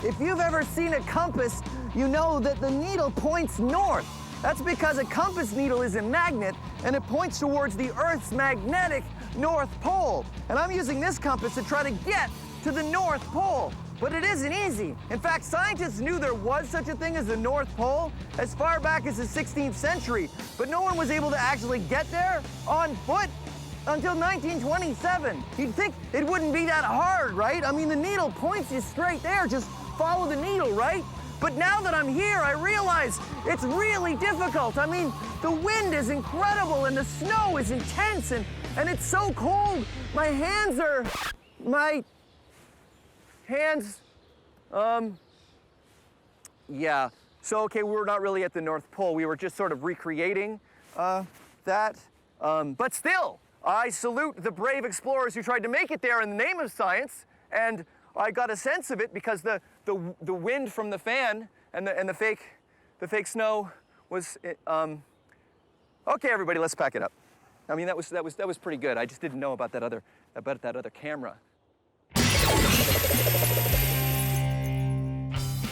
If you've ever seen a compass, you know that the needle points north. That's because a compass needle is a magnet and it points towards the Earth's magnetic North Pole. And I'm using this compass to try to get to the North Pole. But it isn't easy. In fact, scientists knew there was such a thing as the North Pole as far back as the 16th century, but no one was able to actually get there on foot until 1927. You'd think it wouldn't be that hard, right? I mean, the needle points you straight there. Just follow the needle, right? But now that I'm here, I realize it's really difficult. I mean, the wind is incredible and the snow is intense and it's so cold. My hands, yeah. So, okay, we're not really at the North Pole. We were just sort of recreating that. But still, I salute the brave explorers who tried to make it there in the name of science. And I got a sense of it because the wind from the fan and the fake snow was. Okay, everybody, let's pack it up. I mean, that was pretty good. I just didn't know about that other camera.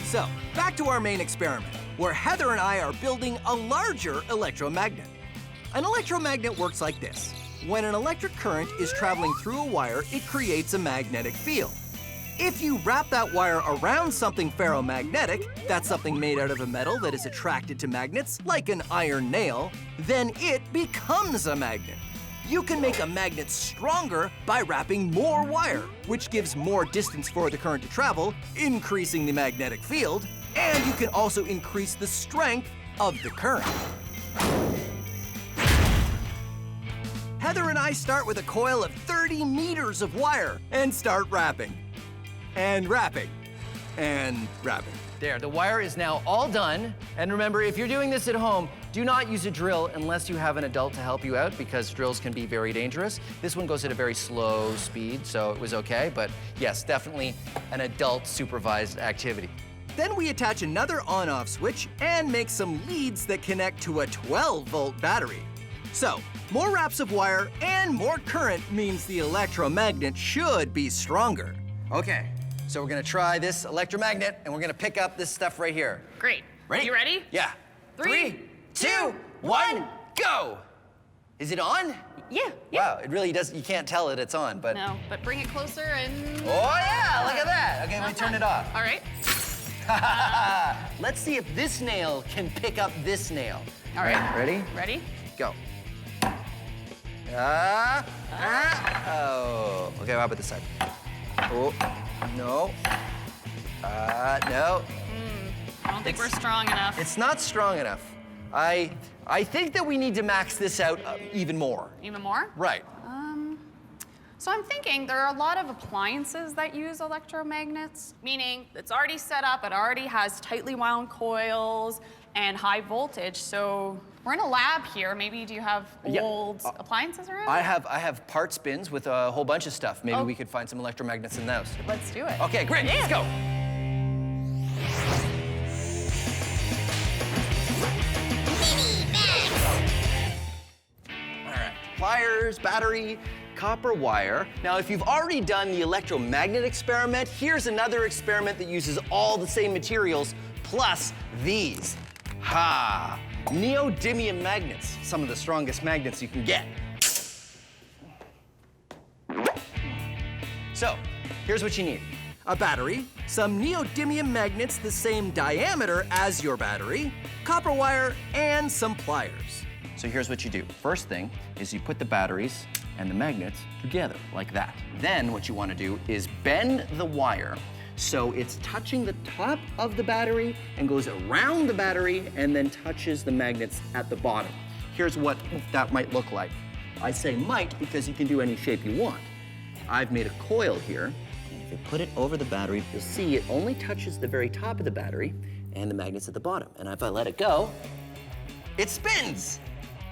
So, back to our main experiment, where Heather and I are building a larger electromagnet. An electromagnet works like this. When an electric current is traveling through a wire, it creates a magnetic field. If you wrap that wire around something ferromagnetic, that's something made out of a metal that is attracted to magnets, like an iron nail, then it becomes a magnet. You can make a magnet stronger by wrapping more wire, which gives more distance for the current to travel, increasing the magnetic field, and you can also increase the strength of the current. Heather and I start with a coil of 30 meters of wire and start wrapping. And wrapping. And wrapping. There, the wire is now all done. And remember, if you're doing this at home, do not use a drill unless you have an adult to help you out because drills can be very dangerous. This one goes at a very slow speed, so it was okay. But yes, definitely an adult supervised activity. Then we attach another on-off switch and make some leads that connect to a 12-volt battery. So, more wraps of wire and more current means the electromagnet should be stronger. Okay, so we're gonna try this electromagnet and we're gonna pick up this stuff right here. Great. Ready? You ready? Yeah. 3, 2, 1, go! Is it on? Yeah. Wow, it really does, you can't tell it's on, but. No, but bring it closer and. Oh yeah, look at that. Okay, we Not turn bad. it off. All right. Let's see if this nail can pick up this nail. All right. Ready? Ready? Go. Oh. Okay, how about this side? Oh, no. No. I don't think we're strong enough. It's not strong enough. I think that we need to max this out even more. Even more? Right. So I'm thinking there are a lot of appliances that use electromagnets, meaning it's already set up, it already has tightly wound coils and high voltage. So we're in a lab here. Maybe do you have old appliances around? I have parts bins with a whole bunch of stuff. Maybe we could find some electromagnets in those. Let's do it. Okay, great. Let's go. Mini Max. All right, pliers, battery, copper wire. Now, if you've already done the electromagnet experiment, here's another experiment that uses all the same materials plus these. Ha! Neodymium magnets, some of the strongest magnets you can get. So, here's what you need. A battery, some neodymium magnets the same diameter as your battery, copper wire, and some pliers. So here's what you do. First thing is you put the batteries and the magnets together like that. Then what you want to do is bend the wire so it's touching the top of the battery and goes around the battery and then touches the magnets at the bottom. Here's what that might look like. I say might because you can do any shape you want. I've made a coil here, and if you put it over the battery, you'll see it only touches the very top of the battery and the magnets at the bottom. And if I let it go, it spins.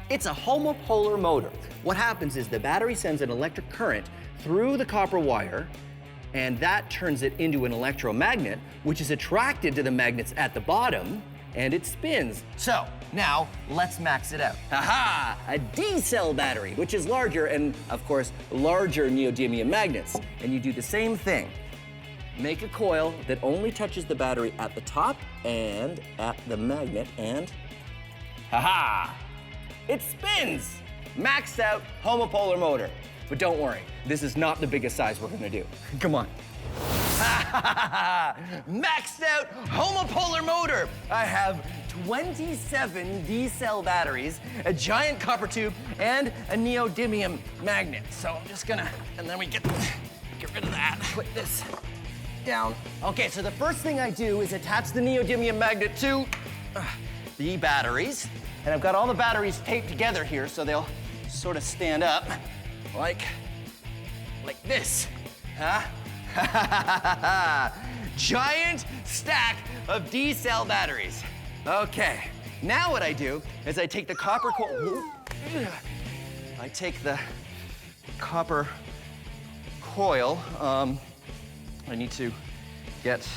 It's a homopolar motor. What happens is the battery sends an electric current through the copper wire, and that turns it into an electromagnet, which is attracted to the magnets at the bottom, and it spins. So now let's max it out. Aha! A D-cell battery, which is larger and, of course, larger neodymium magnets. And you do the same thing. Make a coil that only touches the battery at the top and at the magnet, and ha-ha! It spins! Maxed out homopolar motor. But don't worry, this is not the biggest size we're gonna do. Come on. Maxed out homopolar motor. I have 27 D-cell batteries, a giant copper tube, and a neodymium magnet. So I'm just gonna, and then we get rid of that. Put this down. Okay, so the first thing I do is attach the neodymium magnet to the batteries. And I've got all the batteries taped together here so they'll sort of stand up like this. Huh? Giant stack of D-cell batteries. Okay, now what I do is I take the copper coil. I take the copper coil. I need to get.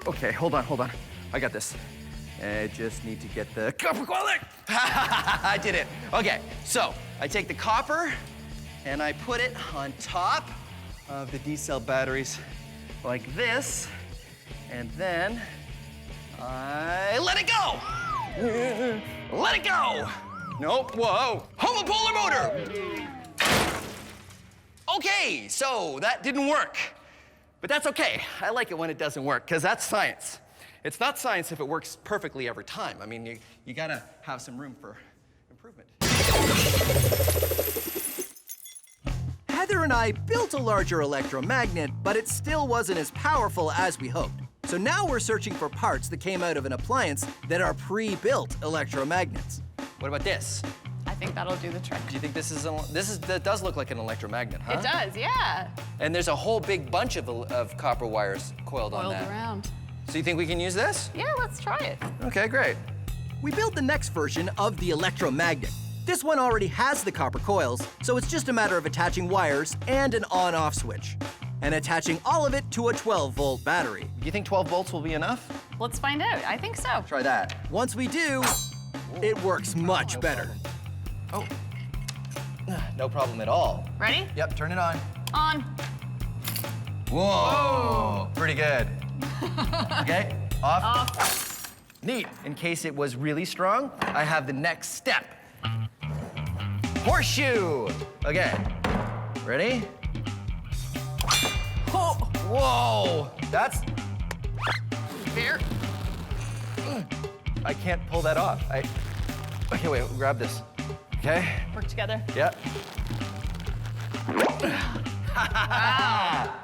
Okay, hold on. I got this. I just need to get the copper coil there. I did it. Okay, so I take the copper and I put it on top of the D-cell batteries like this, and then I let it go. Let it go. Nope, whoa. Homopolar motor. Okay, so that didn't work. But that's okay. I like it when it doesn't work, because that's science. It's not science if it works perfectly every time. I mean, you gotta have some room for improvement. Heather and I built a larger electromagnet, but it still wasn't as powerful as we hoped. So now we're searching for parts that came out of an appliance that are pre-built electromagnets. What about this? I think that'll do the trick. Do you think that does look like an electromagnet, huh? It does, yeah. And there's a whole big bunch of copper wires coiled on Coiled that. around. So you think we can use this? Yeah, let's try it. Okay, great. We built the next version of the electromagnet. This one already has the copper coils, so it's just a matter of attaching wires and an on-off switch, and attaching all of it to a 12-volt battery. Do you think 12 volts will be enough? Let's find out. I think so. Try that. Once we do, it works much better. Oh, no problem at all. Ready? Yep, turn it on. On. Whoa, pretty good. Okay, off. Off. Neat. In case it was really strong, I have the next step. Horseshoe. Okay, ready? Oh, whoa, that's, Here. I can't pull that off. Okay, wait, grab this. Okay, Work together. yep.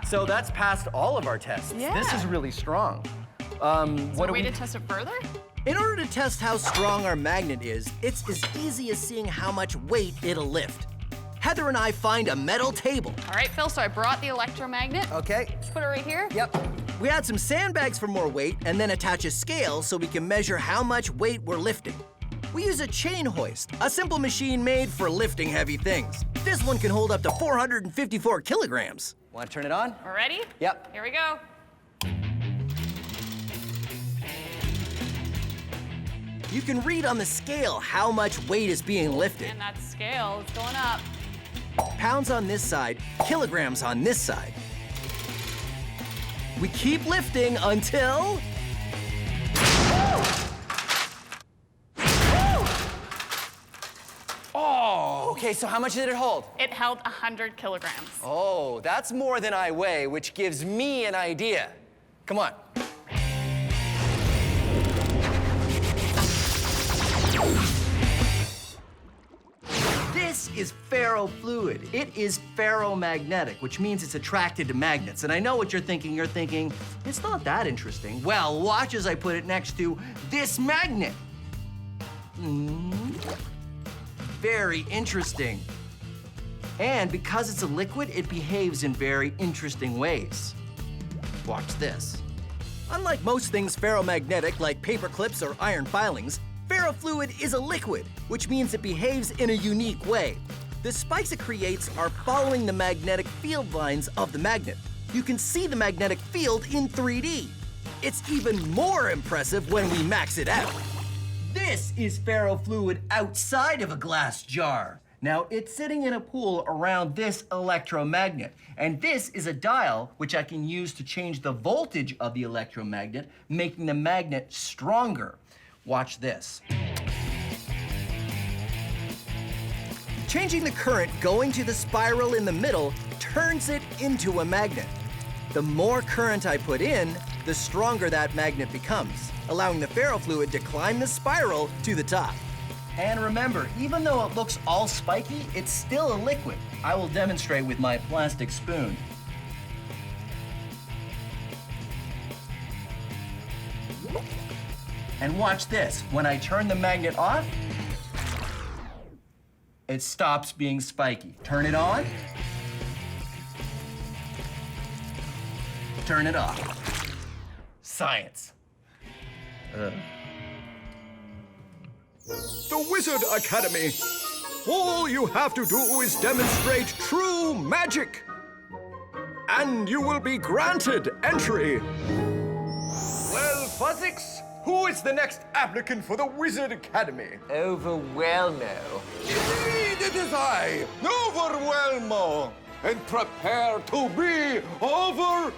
So that's passed all of our tests. Yeah. This is really strong. Is What there do a way we to test it further? In order to test how strong our magnet is, it's as easy as seeing how much weight it'll lift. Heather and I find a metal table. All right, Phil, so I brought the electromagnet. Okay. Just put it right here. Yep. We add some sandbags for more weight and then attach a scale so we can measure how much weight we're lifting. We use a chain hoist, a simple machine made for lifting heavy things. This one can hold up to 454 kilograms. Want to turn it on? We're ready? Yep. Here we go. You can read on the scale how much weight is being lifted. And that scale is going up. Pounds on this side, kilograms on this side. We keep lifting until... Oh, okay, so how much did it hold? It held 100 kilograms. Oh, that's more than I weigh, which gives me an idea. Come on. This is ferrofluid. It is ferromagnetic, which means it's attracted to magnets. And I know what you're thinking. You're thinking, it's not that interesting. Well, watch as I put it next to this magnet. Very interesting. And because it's a liquid, it behaves in very interesting ways. Watch this. Unlike most things ferromagnetic, like paper clips or iron filings, ferrofluid is a liquid, which means it behaves in a unique way. The spikes it creates are following the magnetic field lines of the magnet. You can see the magnetic field in 3D. It's even more impressive when we max it out. This is ferrofluid outside of a glass jar. Now, it's sitting in a pool around this electromagnet. And this is a dial which I can use to change the voltage of the electromagnet, making the magnet stronger. Watch this. Changing the current going to the spiral in the middle turns it into a magnet. The more current I put in, the stronger that magnet becomes, allowing the ferrofluid to climb the spiral to the top. And remember, even though it looks all spiky, it's still a liquid. I will demonstrate with my plastic spoon. And watch this. When I turn the magnet off, it stops being spiky. Turn it on. Turn it off. Science. The Wizard Academy. All you have to do is demonstrate true magic. And you will be granted entry. Well, Fuzzix, who is the next applicant for the Wizard Academy? Overwhelmo. Indeed, it is I, Overwhelmo. And prepare to be overwhelmed.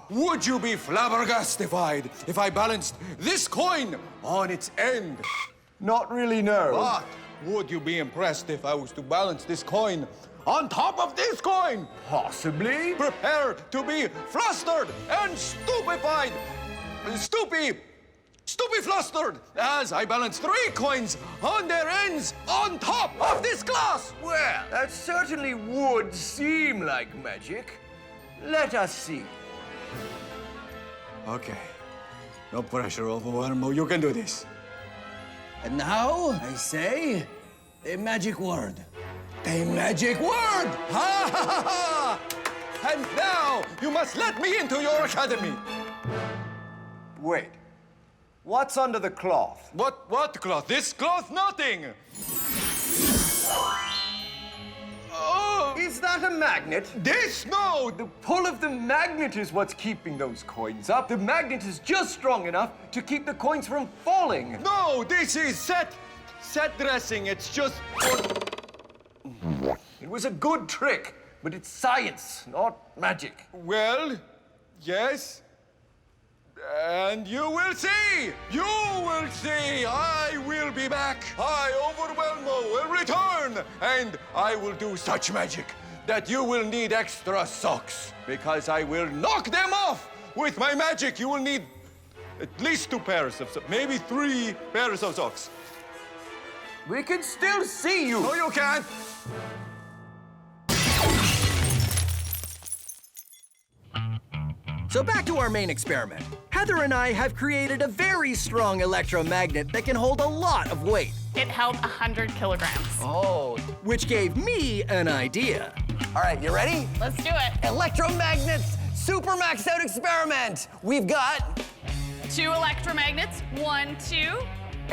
Would you be flabbergastified if I balanced this coin on its end? Not really, no. But would you be impressed if I was to balance this coin on top of this coin? Possibly. Prepare to be flustered and stupefied. Stupeflustered as I balance 3 coins on their ends on top of this glass. Well, that certainly would seem like magic. Let us see. Okay. No pressure, Overwhelmo. You can do this. And now, I say, a magic word. A magic word! Ha ha ha ha! And now, you must let me into your academy. Wait. What's under the cloth? What cloth? This cloth? Nothing! Oh! Is that a magnet? This? No! The pull of the magnet is what's keeping those coins up. The magnet is just strong enough to keep the coins from falling. No, this is set dressing. It's just... It was a good trick, but it's science, not magic. Well, yes. And you will see! You will see! I will be back! I, Overwhelmo, will return! And I will do such magic that you will need extra socks. Because I will knock them off with my magic. You will need at least 2 pairs of socks, maybe 3 pairs of socks. We can still see you! No, you can't! So back to our main experiment. Heather and I have created a very strong electromagnet that can hold a lot of weight. It held 100 kilograms. Oh. Which gave me an idea. All right, you ready? Let's do it. Electromagnets super maxed out experiment. We've got, 2 electromagnets, 1, 2.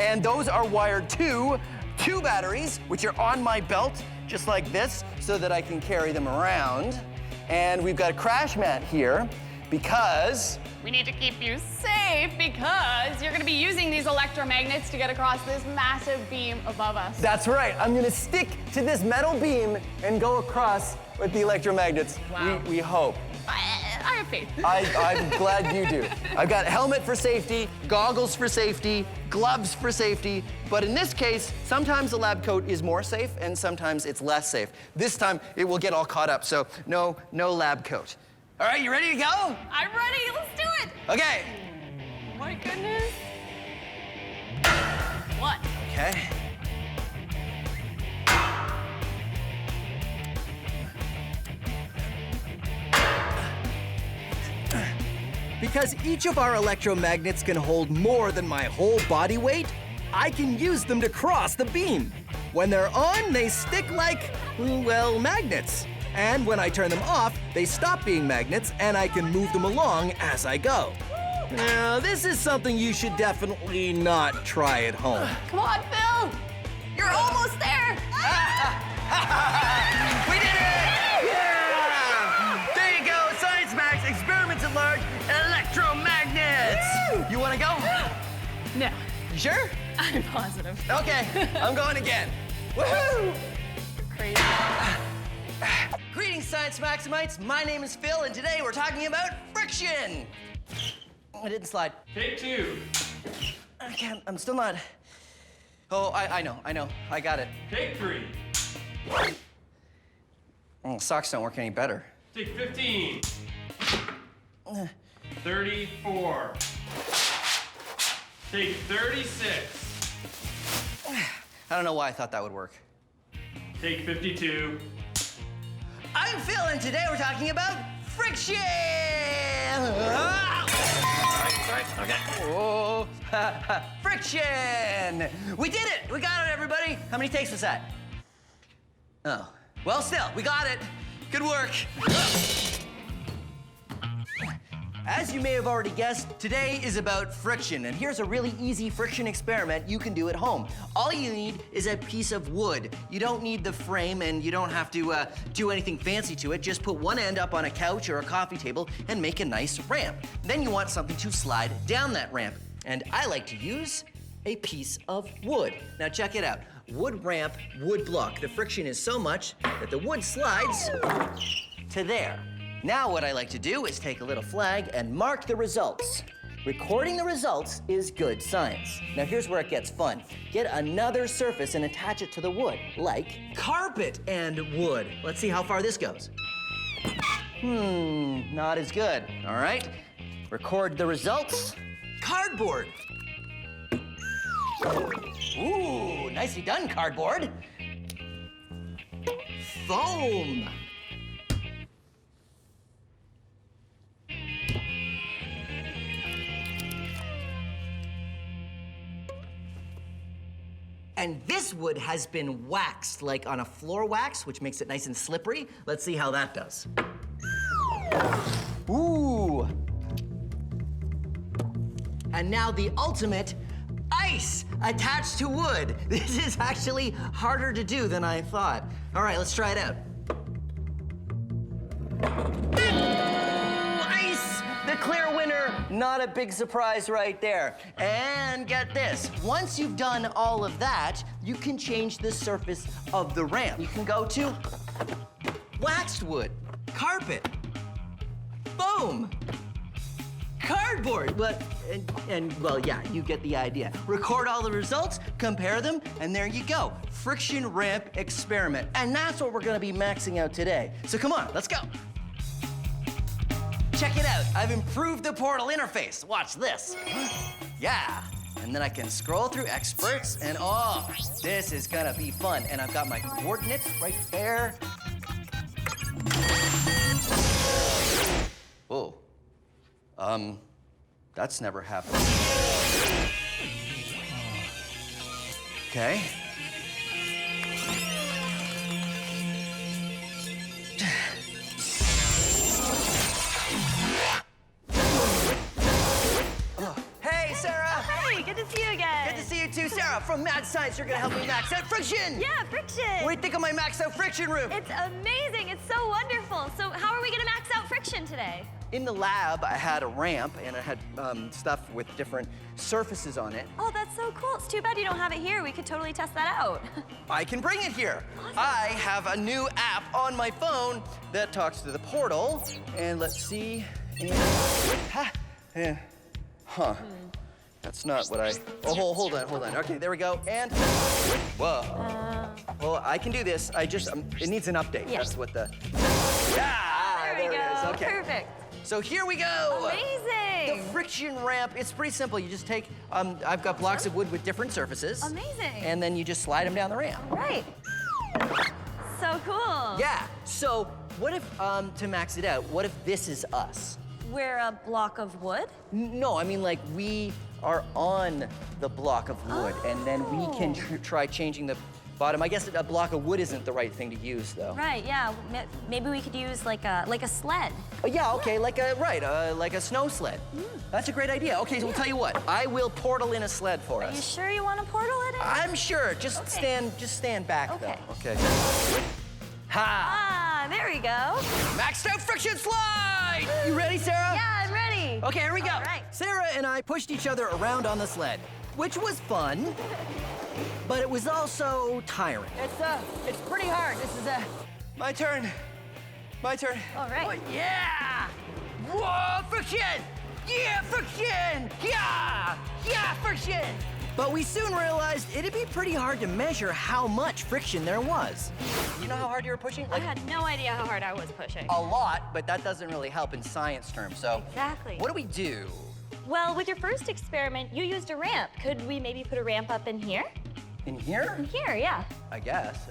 and those are wired to 2 batteries, which are on my belt, just like this, so that I can carry them around. And we've got a crash mat here because We need to keep you safe because you're gonna be using these electromagnets to get across this massive beam above us. that's right. I'm gonna stick to this metal beam and go across with the electromagnets. Wow. We hope. I have faith. I'm glad you do. I've got helmet for safety, goggles for safety, gloves for safety, but in this case, sometimes the lab coat is more safe and sometimes it's less safe. This time, it will get all caught up, so no lab coat. All right, you ready to go? I'm ready, let's do it. Okay. My goodness. 1. Okay. Because each of our electromagnets can hold more than my whole body weight, I can use them to cross the beam. When they're on, they stick like, well, magnets. And when I turn them off, they stop being magnets and I can move them along as I go. Now, this is something you should definitely not try at home. Come on, Phil. You're almost there. We did it! Yeah! There you go, Science Max, experiments at large, electromagnets. Woo! You wanna go? No. You sure? I'm positive. Okay, I'm going again. Woohoo! Crazy. Greetings, Science Maximites. My name is Phil, and today we're talking about friction. I didn't slide. Take 2. I can't, I'm still not. Oh, I know. I got it. Take 3. Socks don't work any better. Take 15. 34. Take 36. I don't know why I thought that would work. Take 52. I'm Phil, and today we're talking about friction. Sorry. Okay. Whoa. Friction. We did it. We got it, everybody. How many takes was that? Oh. Well, still, we got it. Good work. As you may have already guessed, today is about friction, and here's a really easy friction experiment you can do at home. All you need is a piece of wood. You don't need the frame, and you don't have to do anything fancy to it. Just put one end up on a couch or a coffee table and make a nice ramp. Then you want something to slide down that ramp, and I like to use a piece of wood. Now check it out. Wood ramp, wood block. The friction is so much that the wood slides to there. Now what I like to do is take a little flag and mark the results. Recording the results is good science. Now here's where it gets fun. Get another surface and attach it to the wood, like carpet and wood. Let's see how far this goes. Not as good. All right, record the results. Cardboard. Ooh, nicely done, cardboard. Foam. And this wood has been waxed, like on a floor wax, which makes it nice and slippery. Let's see how that does. Ooh. And now the ultimate ice attached to wood. This is actually harder to do than I thought. All right, let's try it out. Ice! The clear winner. Not a big surprise right there. And get this, once you've done all of that, you can change the surface of the ramp. You can go to waxed wood, carpet, foam, cardboard. Well, well, yeah, you get the idea. Record all the results, compare them, and there you go. Friction ramp experiment. And that's what we're gonna be maxing out today. So come on, let's go. Check it out, I've improved the portal interface. Watch this. Yeah, and then I can scroll through experts, and oh, this is gonna be fun. And I've got my coordinates right there. Oh, That's never happened. Okay. Hey, Sarah! Hey, good to see you again. Good to see you too, Sarah. From Mad Science, you're gonna help me max out friction. Yeah, friction. What do you think of my max out friction room? It's amazing. It's so wonderful. So how are we gonna max out friction today? In the lab, I had a ramp and I had stuff with different surfaces on it. Oh, that's so cool. It's too bad you don't have it here. We could totally test that out. I can bring it here. Awesome. I have a new app on my phone that talks to the portal. And let's see. That's not what I. Oh, hold on. Okay, there we go. And whoa. Well, I can do this. It needs an update. Yeah. That's what the. There we it go. is. Okay. Perfect. So here we go. Amazing. The friction ramp, it's pretty simple. You just take, I've got blocks of wood with different surfaces. Amazing. And then you just slide them down the ramp. Right. So cool. Yeah, so what if, to max it out, what if this is us? We're a block of wood? No, I mean like we are on the block of wood and then we can try changing the bottom. I guess a block of wood isn't the right thing to use though. Right, yeah. Maybe we could use like a sled. Oh, yeah, okay, like a snow sled. That's a great idea. Okay, so we'll tell you what. I will portal in a sled for us. Are you sure you want to portal it in? I'm sure. Just stand back Okay. though. Okay. Ha! Ah, there we go. Maxed out friction slide! You ready, Sarah? Yeah, I'm ready. Okay, here we go. All right. Sarah and I pushed each other around on the sled, which was fun, but it was also tiring. It's pretty hard. This is my turn. My turn. All right. Oh, yeah! Whoa, friction! Yeah, friction! Yeah! Yeah, friction! But we soon realized it'd be pretty hard to measure how much friction there was. You know how hard you were pushing? I had no idea how hard I was pushing. A lot, but that doesn't really help in science terms. So Exactly. what do we do? Well, with your first experiment, you used a ramp. Could we maybe put a ramp up in here? In here? In here, yeah. I guess.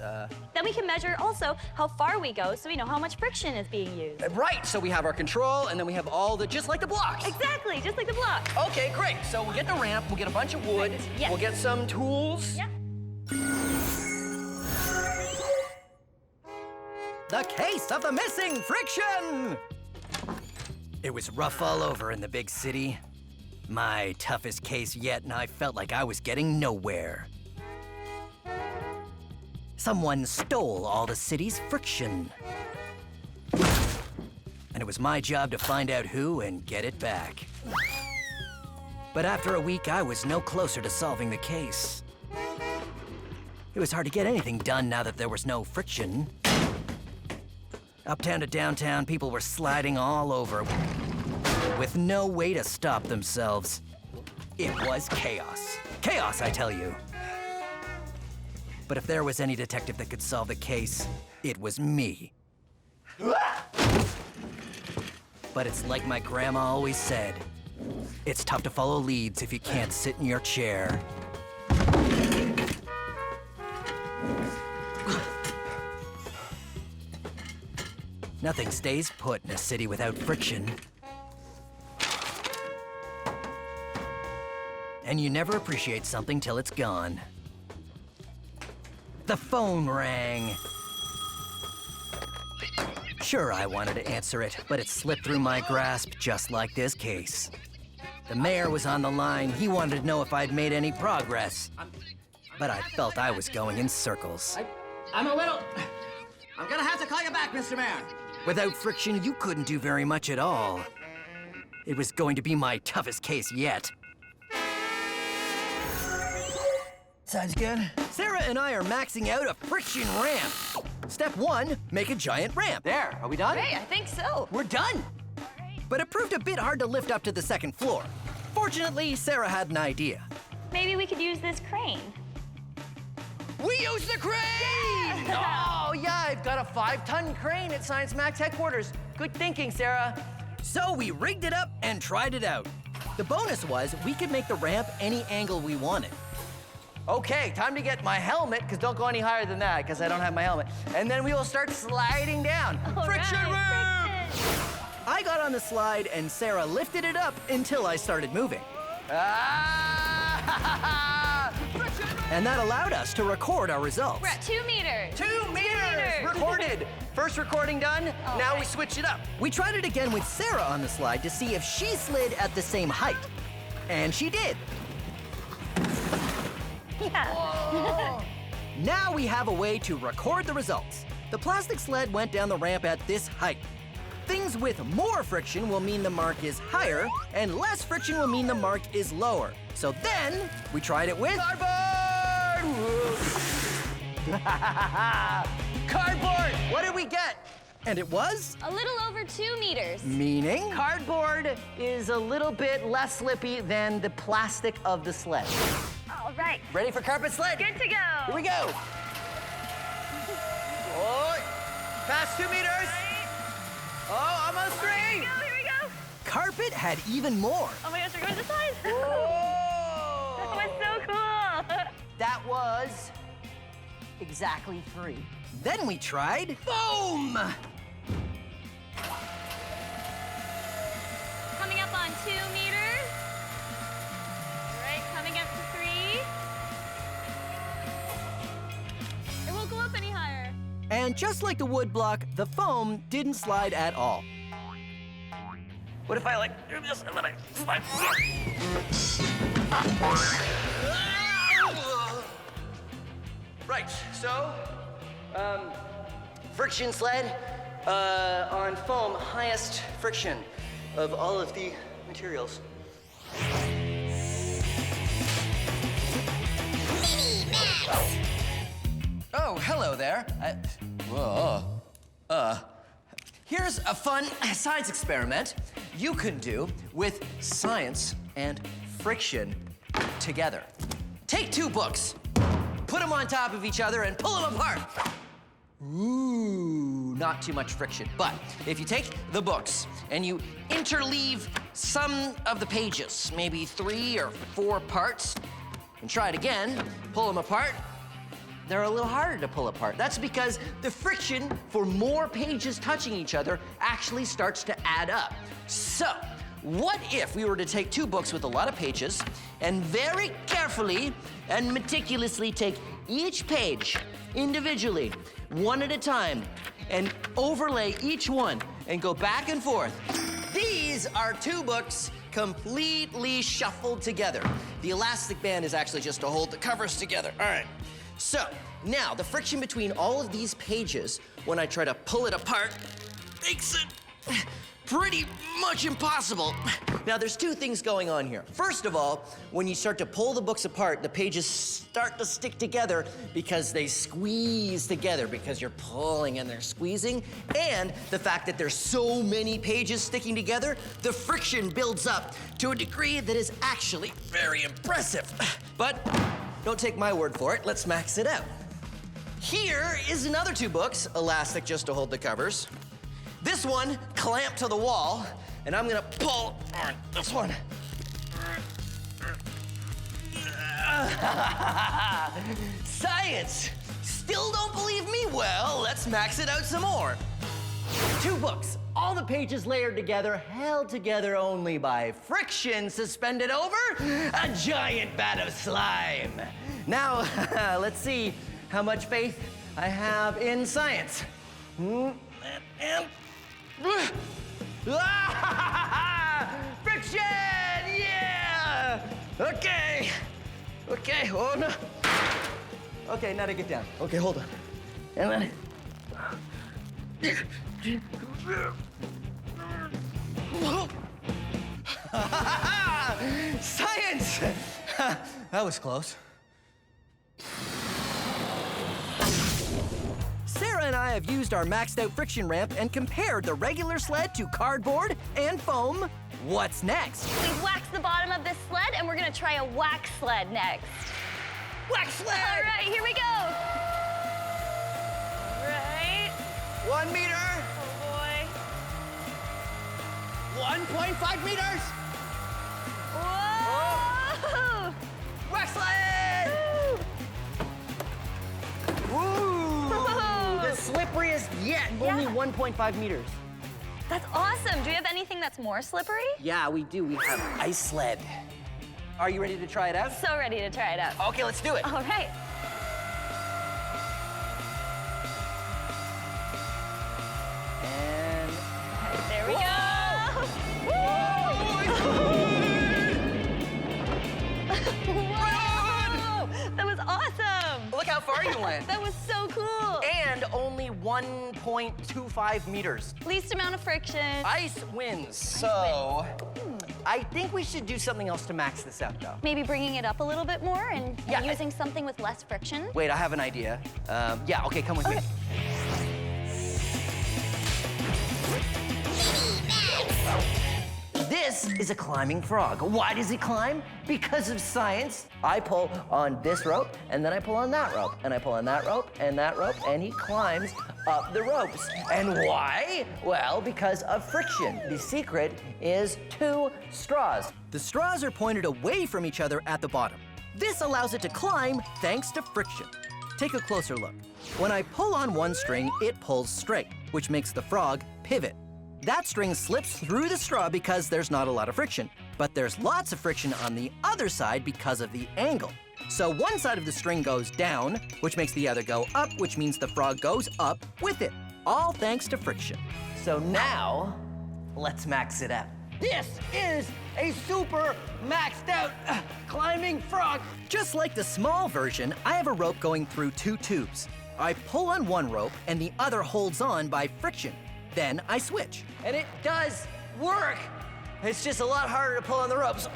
Then we can measure also how far we go so we know how much friction is being used. Right, so we have our control, and then we have all the, just like the blocks. Exactly, just like the block. Okay, great. So we'll get the ramp, we'll get a bunch of wood, Yes. we'll get some tools. Yeah. The case of the missing friction! It was rough all over in the big city. My toughest case yet, and I felt like I was getting nowhere. Someone stole all the city's friction. And it was my job to find out who and get it back. But after a week, I was no closer to solving the case. It was hard to get anything done now that there was no friction. Uptown to downtown, people were sliding all over with no way to stop themselves. It was chaos. Chaos, I tell you. But if there was any detective that could solve the case, it was me. But it's like my grandma always said, it's tough to follow leads if you can't sit in your chair. Nothing stays put in a city without friction. And you never appreciate something till it's gone. The phone rang. Sure, I wanted to answer it, but it slipped through my grasp just like this case. The mayor was on the line. He wanted to know if I'd made any progress. But I felt I was going in circles. I'm gonna have to call you back, Mr. Mayor. Without friction, you couldn't do very much at all. It was going to be my toughest case yet. Sounds good. Sarah and I are maxing out a friction ramp. Step 1, make a giant ramp. There, are we done? Great, I think so. We're done. But it proved a bit hard to lift up to the second floor. Fortunately, Sarah had an idea. Maybe we could use this crane. We use the crane! Oh, yeah, I've got a 5-ton crane at Science Max headquarters. Good thinking, Sarah. So we rigged it up and tried it out. The bonus was we could make the ramp any angle we wanted. Okay, time to get my helmet, because don't go any higher than that, because I don't have my helmet. And then we will start sliding down. All Friction right, ramp! friction. I got on the slide and Sarah lifted it up until I started moving. And that allowed us to record our results. We're at 2 meters. 2 meters recorded. First recording done, now we switch it up. We tried it again with Sarah on the slide to see if she slid at the same height. And she did. Yeah. Now we have a way to record the results. The plastic sled went down the ramp at this height. Things with more friction will mean the mark is higher, and less friction will mean the mark is lower. So then, we tried it with... Cardboard! What did we get? And it was? A little over 2 meters. Meaning? Cardboard is a little bit less slippy than the plastic of the sled. All right. Ready for carpet sled? Good to go. Here we go. Oh, past 2 meters. Oh, almost 3. Here we go. Carpet had even more. Oh my gosh, we're going this side. Whoa! That was so cool. That was exactly 3. Then we tried foam. Coming up on 2 meters. All right, coming up to 3. It won't go up any higher. And just like the wood block, the foam didn't slide at all. What if I do this and then I slide? Right, so, friction sled on foam, highest friction of all of the materials. Oh, hello there. Here's a fun science experiment you can do with science and friction together. Take 2 books, put them on top of each other, and pull them apart. Ooh, not too much friction. But if you take the books and you interleave some of the pages, maybe 3 or 4 parts, and try it again, pull them apart, they're a little harder to pull apart. That's because the friction for more pages touching each other actually starts to add up. So, what if we were to take 2 books with a lot of pages and very carefully and meticulously take each page individually, one at a time, and overlay each one and go back and forth? These are 2 books completely shuffled together. The elastic band is actually just to hold the covers together. All right. So, now, the friction between all of these pages, when I try to pull it apart, makes it pretty much impossible. Now, there's 2 things going on here. First of all, when you start to pull the books apart, the pages start to stick together because they squeeze together, because you're pulling and they're squeezing. And the fact that there's so many pages sticking together, the friction builds up to a degree that is actually very impressive. But don't take my word for it, let's max it out. Here is another 2 books, elastic just to hold the covers. This one clamped to the wall, and I'm gonna pull on this one. Science! Still don't believe me? Well, let's max it out some more. 2 books, all the pages layered together, held together only by friction suspended over a giant vat of slime. Now, let's see how much faith I have in science. Friction! Yeah! Okay. Okay, oh no. Okay, now to get down. Okay, hold on. And then... Science! That was close. Sarah and I have used our maxed out friction ramp and compared the regular sled to cardboard and foam. What's next? We've waxed the bottom of this sled, and we're gonna try a wax sled next. Wax sled! All right, here we go. Right. 1 meter. Oh boy. 1.5 meters. Whoa! Wax sled! Woo! The slipperiest yet, only 1.5 meters. That's awesome. Do we have anything that's more slippery? Yeah, we do. We have ice sled. Are you ready to try it out? So ready to try it out. Okay, let's do it. All right. And There we go. Whoa! That was awesome. look how far you went. That was so cool. And only 1.25 meters. Least amount of friction. Ice wins. So I think we should do something else to max this out, though. Maybe bringing it up a little bit more and Yeah. using something with less friction. Wait, I have an idea. Yeah, okay, come with me. This is a climbing frog. Why does he climb? Because of science. I pull on this rope, and then I pull on that rope, and I pull on that rope, and that rope, and he climbs up the ropes. And why? Well, because of friction. The secret is 2 straws. The straws are pointed away from each other at the bottom. This allows it to climb thanks to friction. Take a closer look. When I pull on one string, it pulls straight, which makes the frog pivot. That string slips through the straw because there's not a lot of friction, but there's lots of friction on the other side because of the angle. So one side of the string goes down, which makes the other go up, which means the frog goes up with it, all thanks to friction. So now, let's max it out. This is a super maxed out climbing frog. Just like the small version, I have a rope going through 2 tubes. I pull on one rope and the other holds on by friction. Then I switch. And it does work. It's just a lot harder to pull on the ropes.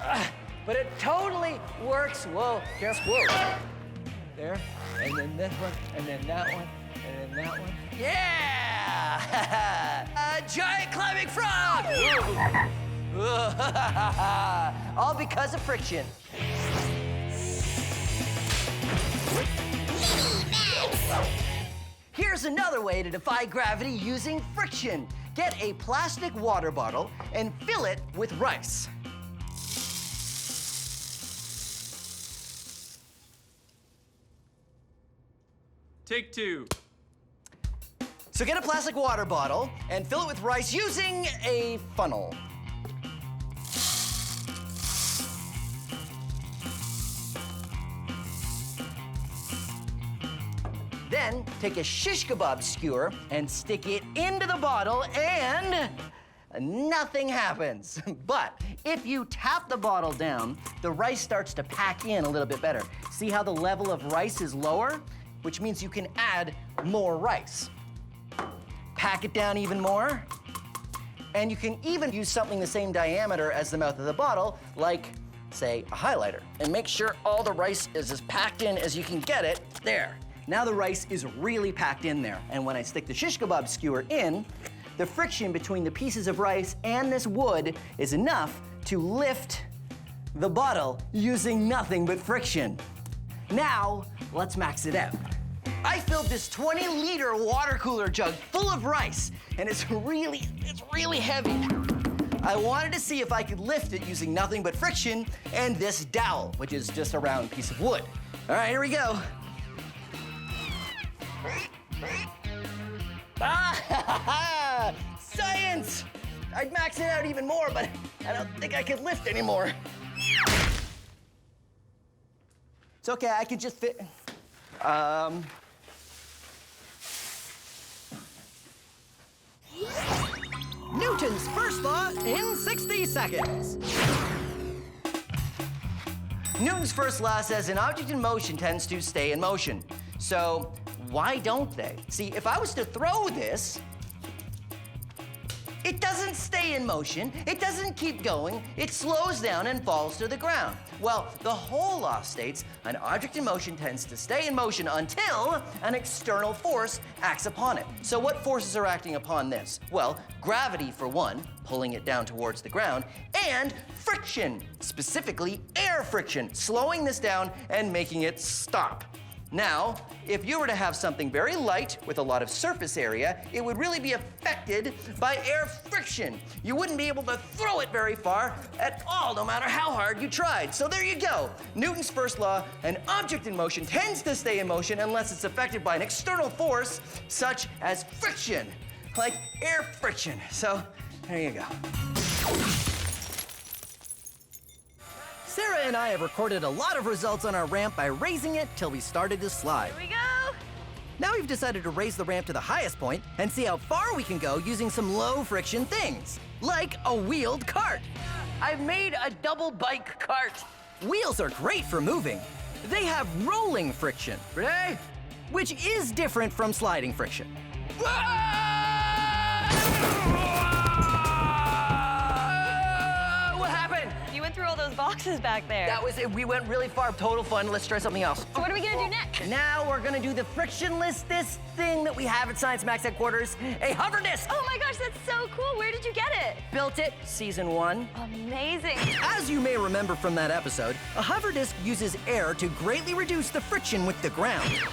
But it totally works. Whoa, guess what? There, and then this one, and then that one, and then that one. Yeah! A giant climbing frog! All because of friction. Here's another way to defy gravity using friction. Get a plastic water bottle and fill it with rice. Take 2. So get a plastic water bottle and fill it with rice using a funnel. Then take a shish kebab skewer and stick it into the bottle and nothing happens. But if you tap the bottle down, the rice starts to pack in a little bit better. See how the level of rice is lower? Which means you can add more rice. Pack it down even more. And you can even use something the same diameter as the mouth of the bottle, like, say, a highlighter. And make sure all the rice is as packed in as you can get it. There. Now the rice is really packed in there. And when I stick the shish kebab skewer in, the friction between the pieces of rice and this wood is enough to lift the bottle using nothing but friction. Now, let's max it out. I filled this 20-liter water cooler jug full of rice, and it's really heavy. I wanted to see if I could lift it using nothing but friction and this dowel, which is just a round piece of wood. All right, here we go. Ah, science! I'd max it out even more, but I don't think I could lift anymore. It's okay, I can just fit. Newton's first law in 60 seconds. Newton's first law says an object in motion tends to stay in motion. So why don't they? See, if I was to throw this, it doesn't stay in motion, it doesn't keep going, it slows down and falls to the ground. Well, the whole law states an object in motion tends to stay in motion until an external force acts upon it. So what forces are acting upon this? Well, gravity for one, pulling it down towards the ground, and friction, specifically air friction, slowing this down and making it stop. Now, if you were to have something very light with a lot of surface area, it would really be affected by air friction. You wouldn't be able to throw it very far at all, no matter how hard you tried. So there you go. Newton's first law, an object in motion tends to stay in motion unless it's affected by an external force, such as friction, like air friction. So There you go. Sarah and I have recorded a lot of results on our ramp by raising it till we started to slide. Here we go. Now we've decided to raise the ramp to the highest point and see how far we can go using some low-friction things, like a wheeled cart. I've made a double bike cart. Wheels are great for moving. They have rolling friction, Ready? which is different from sliding friction. What happened? You went through all those boxes back there. That was it. We went really far. Total fun. Let's try something else. So what are we gonna do next? Now we're gonna do the frictionless thing that we have at Science Max headquarters, a hover disc. Oh my gosh, that's so cool. Where did you get it? Built it, season 1. Amazing. As you may remember from that episode, a hover disc uses air to greatly reduce the friction with the ground. Here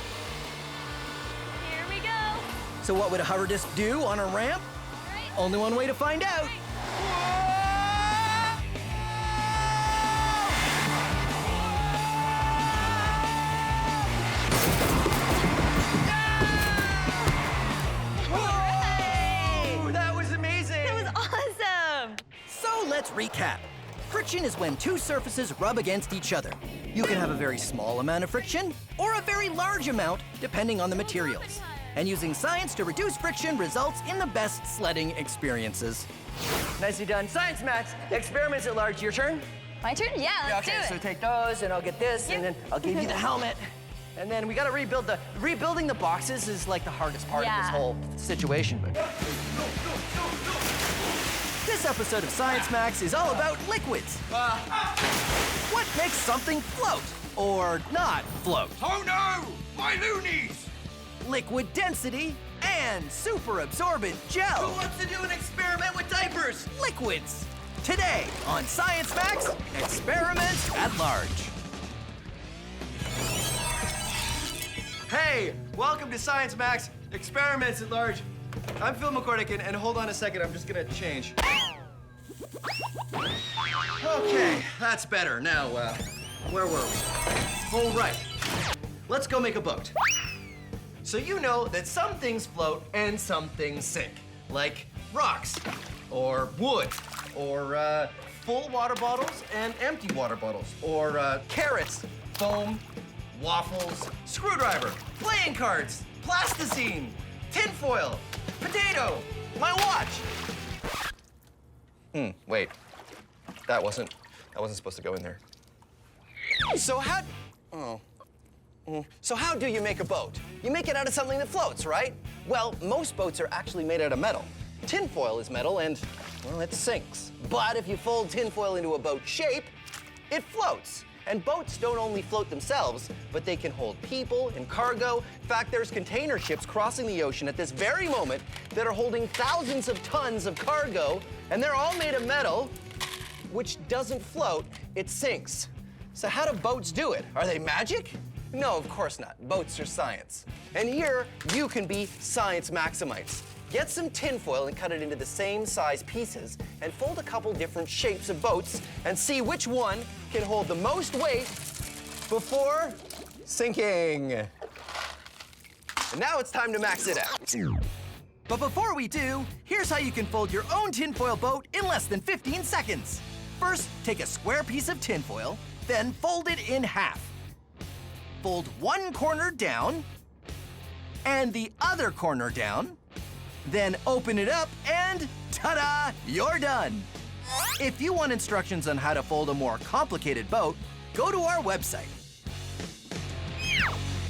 we go. So what would a hover disc do on a ramp? Only one way to find out. Whoa! That was amazing. That was awesome. So let's recap. Friction is when two surfaces rub against each other. You can have a very small amount of friction or a very large amount, depending on the materials. And using science to reduce friction results in the best sledding experiences. Nicely done. Science Max, experiments at large. Your turn? My turn? Yeah, let's Okay, do it. so take those, and I'll get this, and then I'll give you the helmet. And then we gotta rebuild rebuilding the boxes is like the hardest part of this Yeah. whole situation. But This episode of Science Max is all about liquids. What makes something float or not float? Oh no! My loonies! Liquid density and super absorbent gel. who wants to do an experiment with diapers? Liquids. Today on Science Max, experiments at large. Hey, welcome to Science Max Experiments at Large. I'm Phil McCordick, and hold on a second, I'm just gonna change. Okay, that's better. Now, where were we? Oh, right. Let's go make a boat. So you know that some things float and some things sink, like rocks, or wood, or full water bottles and empty water bottles, or carrots, foam, waffles, screwdriver, playing cards, plasticine, tinfoil, potato, my watch. Wait. That wasn't supposed to go in there. So how do you make a boat? You make it out of something that floats, right? Well, most boats are actually made out of metal. Tinfoil is metal and, well, it sinks. But if you fold tinfoil into a boat shape, it floats. And boats don't only float themselves, but they can hold people and cargo. In fact, there's container ships crossing the ocean at this very moment that are holding thousands of tons of cargo, and they're all made of metal, which doesn't float, it sinks. So how do boats do it? Are they magic? No, of course not. Boats are science. And here, you can be science maximites. Get some tinfoil and cut it into the same size pieces, and fold a couple different shapes of boats and see which one can hold the most weight before sinking. And now it's time to max it out. But before we do, here's how you can fold your own tinfoil boat in less than 15 seconds. First, take a square piece of tinfoil, then fold it in half. Fold one corner down and the other corner down. Then open it up and ta-da, you're done. If you want instructions on how to fold a more complicated boat, go to our website.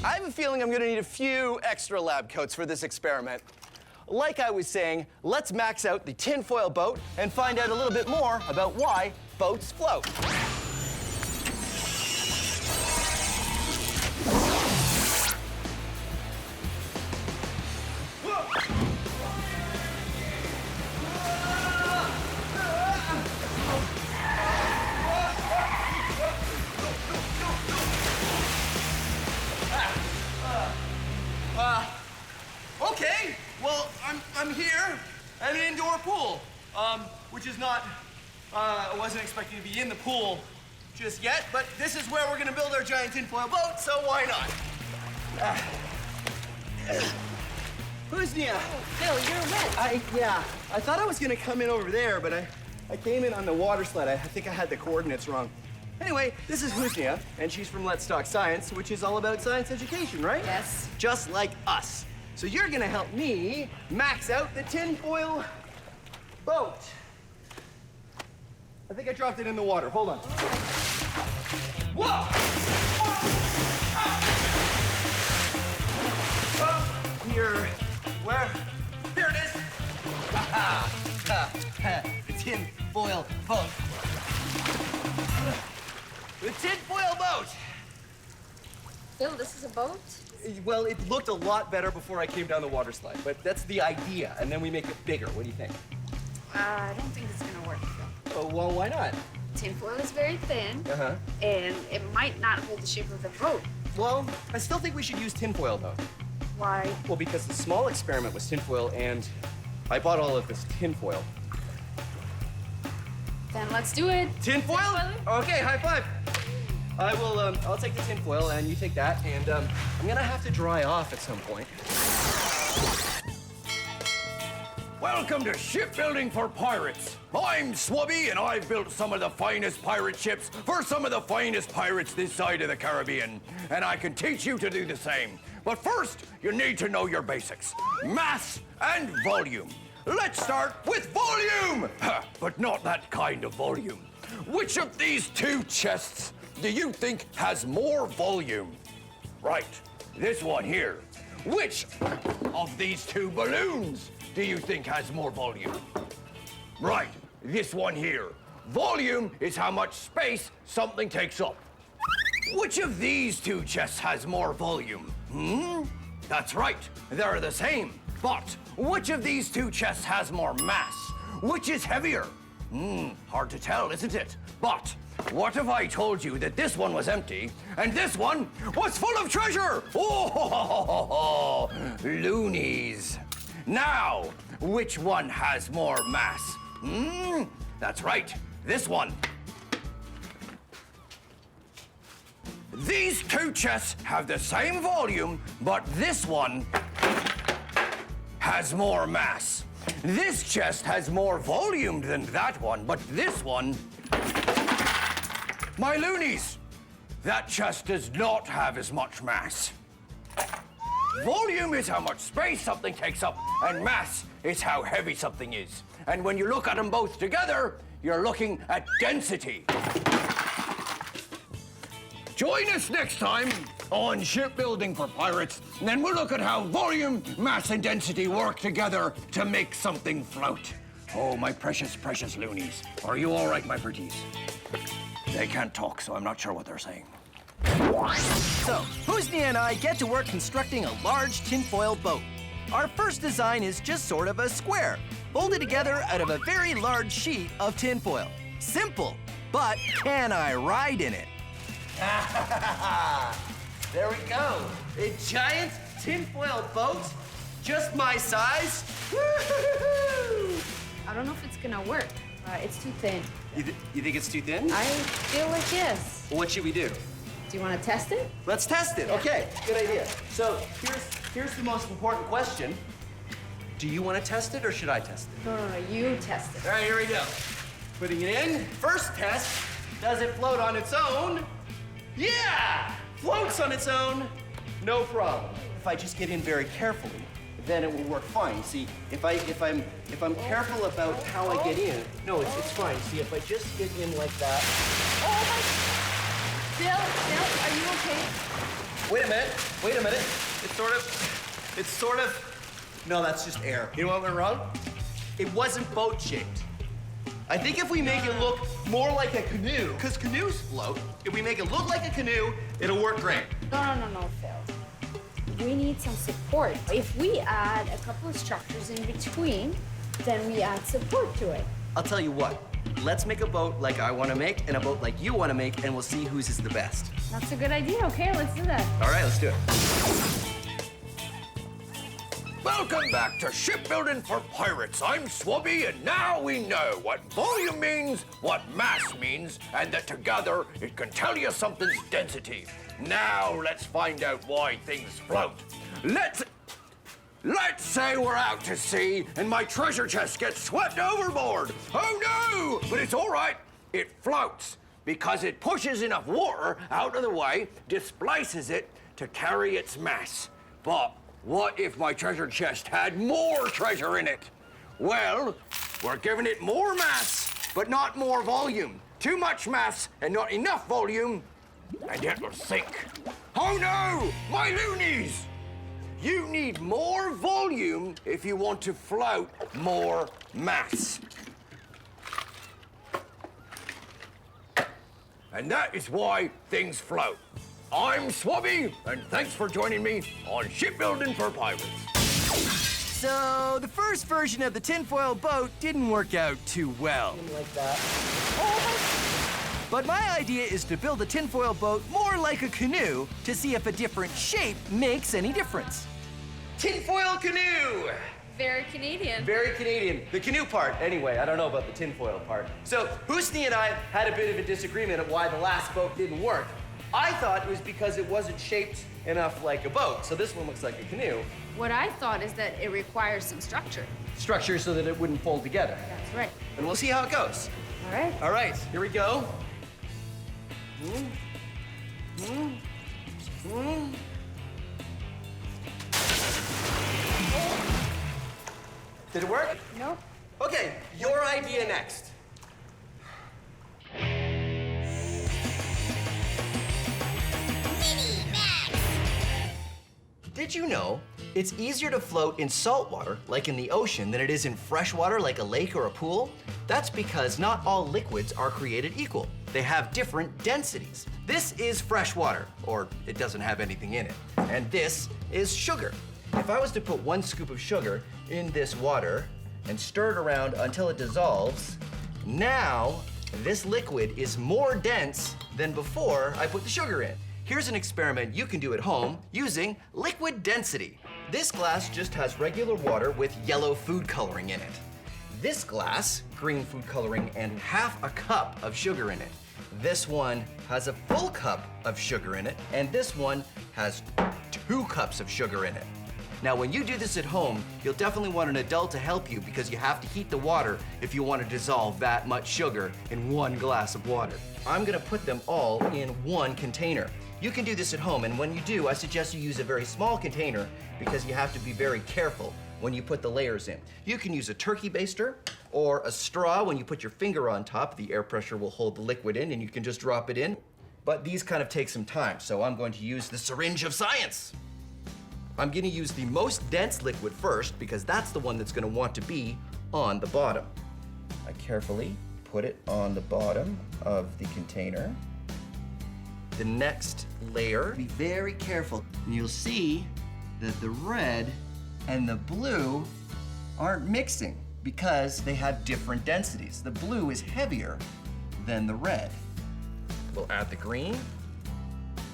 I have a feeling I'm gonna need a few extra lab coats for this experiment. Like I was saying, let's max out the tinfoil boat and find out a little bit more about why boats float. Okay, well, I'm here at an indoor pool, which is not, I wasn't expecting to be in the pool just yet, but this is where we're gonna build our giant tinfoil boat, so why not? Who's Nia? Phil, you're wet. I thought I was gonna come in over there, but I came in on the water slide. I think I had the coordinates wrong. Anyway, this is Husnia, and she's from Let's Talk Science, which is all about science education, right? Yes. Just like us. So you're gonna help me max out the tinfoil boat. I think I dropped it in the water. Hold on. Whoa! Here. Where? There it is. The tinfoil boat. The tinfoil boat. Phil, this is a boat? Well, it looked a lot better before I came down the water slide, but that's the idea, and then we make it bigger. What do you think? I don't think it's gonna work, Phil. Oh, well, why not? Tinfoil is very thin, and it might not hold the shape of the boat. Well, I still think we should use tinfoil, though. Why? Well, because the small experiment was tinfoil, and I bought all of this tinfoil. Then let's do it. Tinfoil? Okay, high five. I will, I'll take the tinfoil, and you take that, and I'm gonna have to dry off at some point. Welcome to Shipbuilding for Pirates. I'm Swubby, and I've built some of the finest pirate ships for some of the finest pirates this side of the Caribbean. And I can teach you to do the same. But first, you need to know your basics. Mass and volume. Let's start with volume! But not that kind of volume. Which of these two chests do you think has more volume? Right, this one here. Which of these two balloons do you think has more volume? Right, this one here. Volume is how much space something takes up. Which of these two chests has more volume? That's right, they're the same. But which of these two chests has more mass? Which is heavier? Hard to tell, isn't it? But what if I told you that this one was empty and this one was full of treasure? Oh, loonies. Now, which one has more mass? That's right, this one. These two chests have the same volume, but this one has more mass. This chest has more volume than that one, but this one... My loonies! That chest does not have as much mass. Volume is how much space something takes up, and mass is how heavy something is. And when you look at them both together, you're looking at density. Join us next time on Shipbuilding for Pirates, and then we'll look at how volume, mass, and density work together to make something float. Oh, my precious, precious loonies. Are you all right, my pretties? They can't talk, so I'm not sure what they're saying. So, Husnia and I get to work constructing a large tinfoil boat. Our first design is just sort of a square, folded together out of a very large sheet of tinfoil. Simple, but can I ride in it? There we go. A giant tinfoil boat, just my size. Woo-hoo-hoo-hoo! I don't know if it's gonna work. It's too thin. You think it's too thin? I feel like yes. Well, what should we do? Do you want to test it? Let's test it. Okay, good idea. So here's the most important question. Do you want to test it or should I test it? No, you test it. All right, here we go. Putting it in. First test, does it float on its own? Yeah! Floats on its own, no problem. If I just get in very carefully, then it will work fine. See, if I'm careful about how I get in, no, it's fine. See, if I just get in like that. Oh my! Phil, are you okay? Wait a minute. It's sort of. No, that's just air. You know what went wrong? It wasn't boat shaped. I think if we make it look more like a canoe, because canoes float, if we make it look like a canoe, it'll work great. No, Phil. We need some support. If we add a couple of structures in between, then we add support to it. I'll tell you what. Let's make a boat like I want to make and a boat like you want to make, and we'll see whose is the best. That's a good idea. Okay, let's do that. All right, let's do it. Welcome back to Shipbuilding for Pirates. I'm Swubby, and now we know what volume means, what mass means, and that together it can tell you something's density. Now let's find out why things float. let's say we're out to sea and my treasure chest gets swept overboard. Oh no! But it's all right. It floats because it pushes enough water out of the way, displaces it to carry its mass. But what if my treasure chest had more treasure in it? Well, we're giving it more mass, but not more volume. Too much mass and not enough volume, and it will sink. Oh no, my loonies! You need more volume if you want to float more mass. And that is why things float. I'm Swabby, and thanks for joining me on Shipbuilding for Pirates. So, the first version of the tinfoil boat didn't work out too well. Like that. But my idea is to build a tinfoil boat more like a canoe to see if a different shape makes any difference. Tinfoil canoe! Very Canadian. Very Canadian. The canoe part, anyway. I don't know about the tinfoil part. So, Husni and I had a bit of a disagreement of why the last boat didn't work. I thought it was because it wasn't shaped enough like a boat. So this one looks like a canoe. What I thought is that it requires some structure. Structure so that it wouldn't fold together. That's right. And we'll see how it goes. All right. All right, here we go. Did it work? Nope. Okay, your idea next. Did you know it's easier to float in salt water, like in the ocean, than it is in fresh water, like a lake or a pool? That's because not all liquids are created equal. They have different densities. This is fresh water, or it doesn't have anything in it. And this is sugar. If I was to put 1 scoop of sugar in this water and stir it around until it dissolves, now this liquid is more dense than before I put the sugar in. Here's an experiment you can do at home using liquid density. This glass just has regular water with yellow food coloring in it. This glass, green food coloring and half a cup of sugar in it. This one has a full cup of sugar in it, and this one has 2 cups of sugar in it. Now, when you do this at home, you'll definitely want an adult to help you because you have to heat the water if you want to dissolve that much sugar in 1 glass of water. I'm gonna put them all in 1 container. You can do this at home, and when you do, I suggest you use a very small container because you have to be very careful when you put the layers in. You can use a turkey baster or a straw. When you put your finger on top, the air pressure will hold the liquid in and you can just drop it in. But these kind of take some time, so I'm going to use the syringe of science. I'm gonna use the most dense liquid first because that's the one that's gonna want to be on the bottom. I carefully put it on the bottom of the container. The next layer, be very careful. And you'll see that the red and the blue aren't mixing because they have different densities. The blue is heavier than the red. We'll add the green,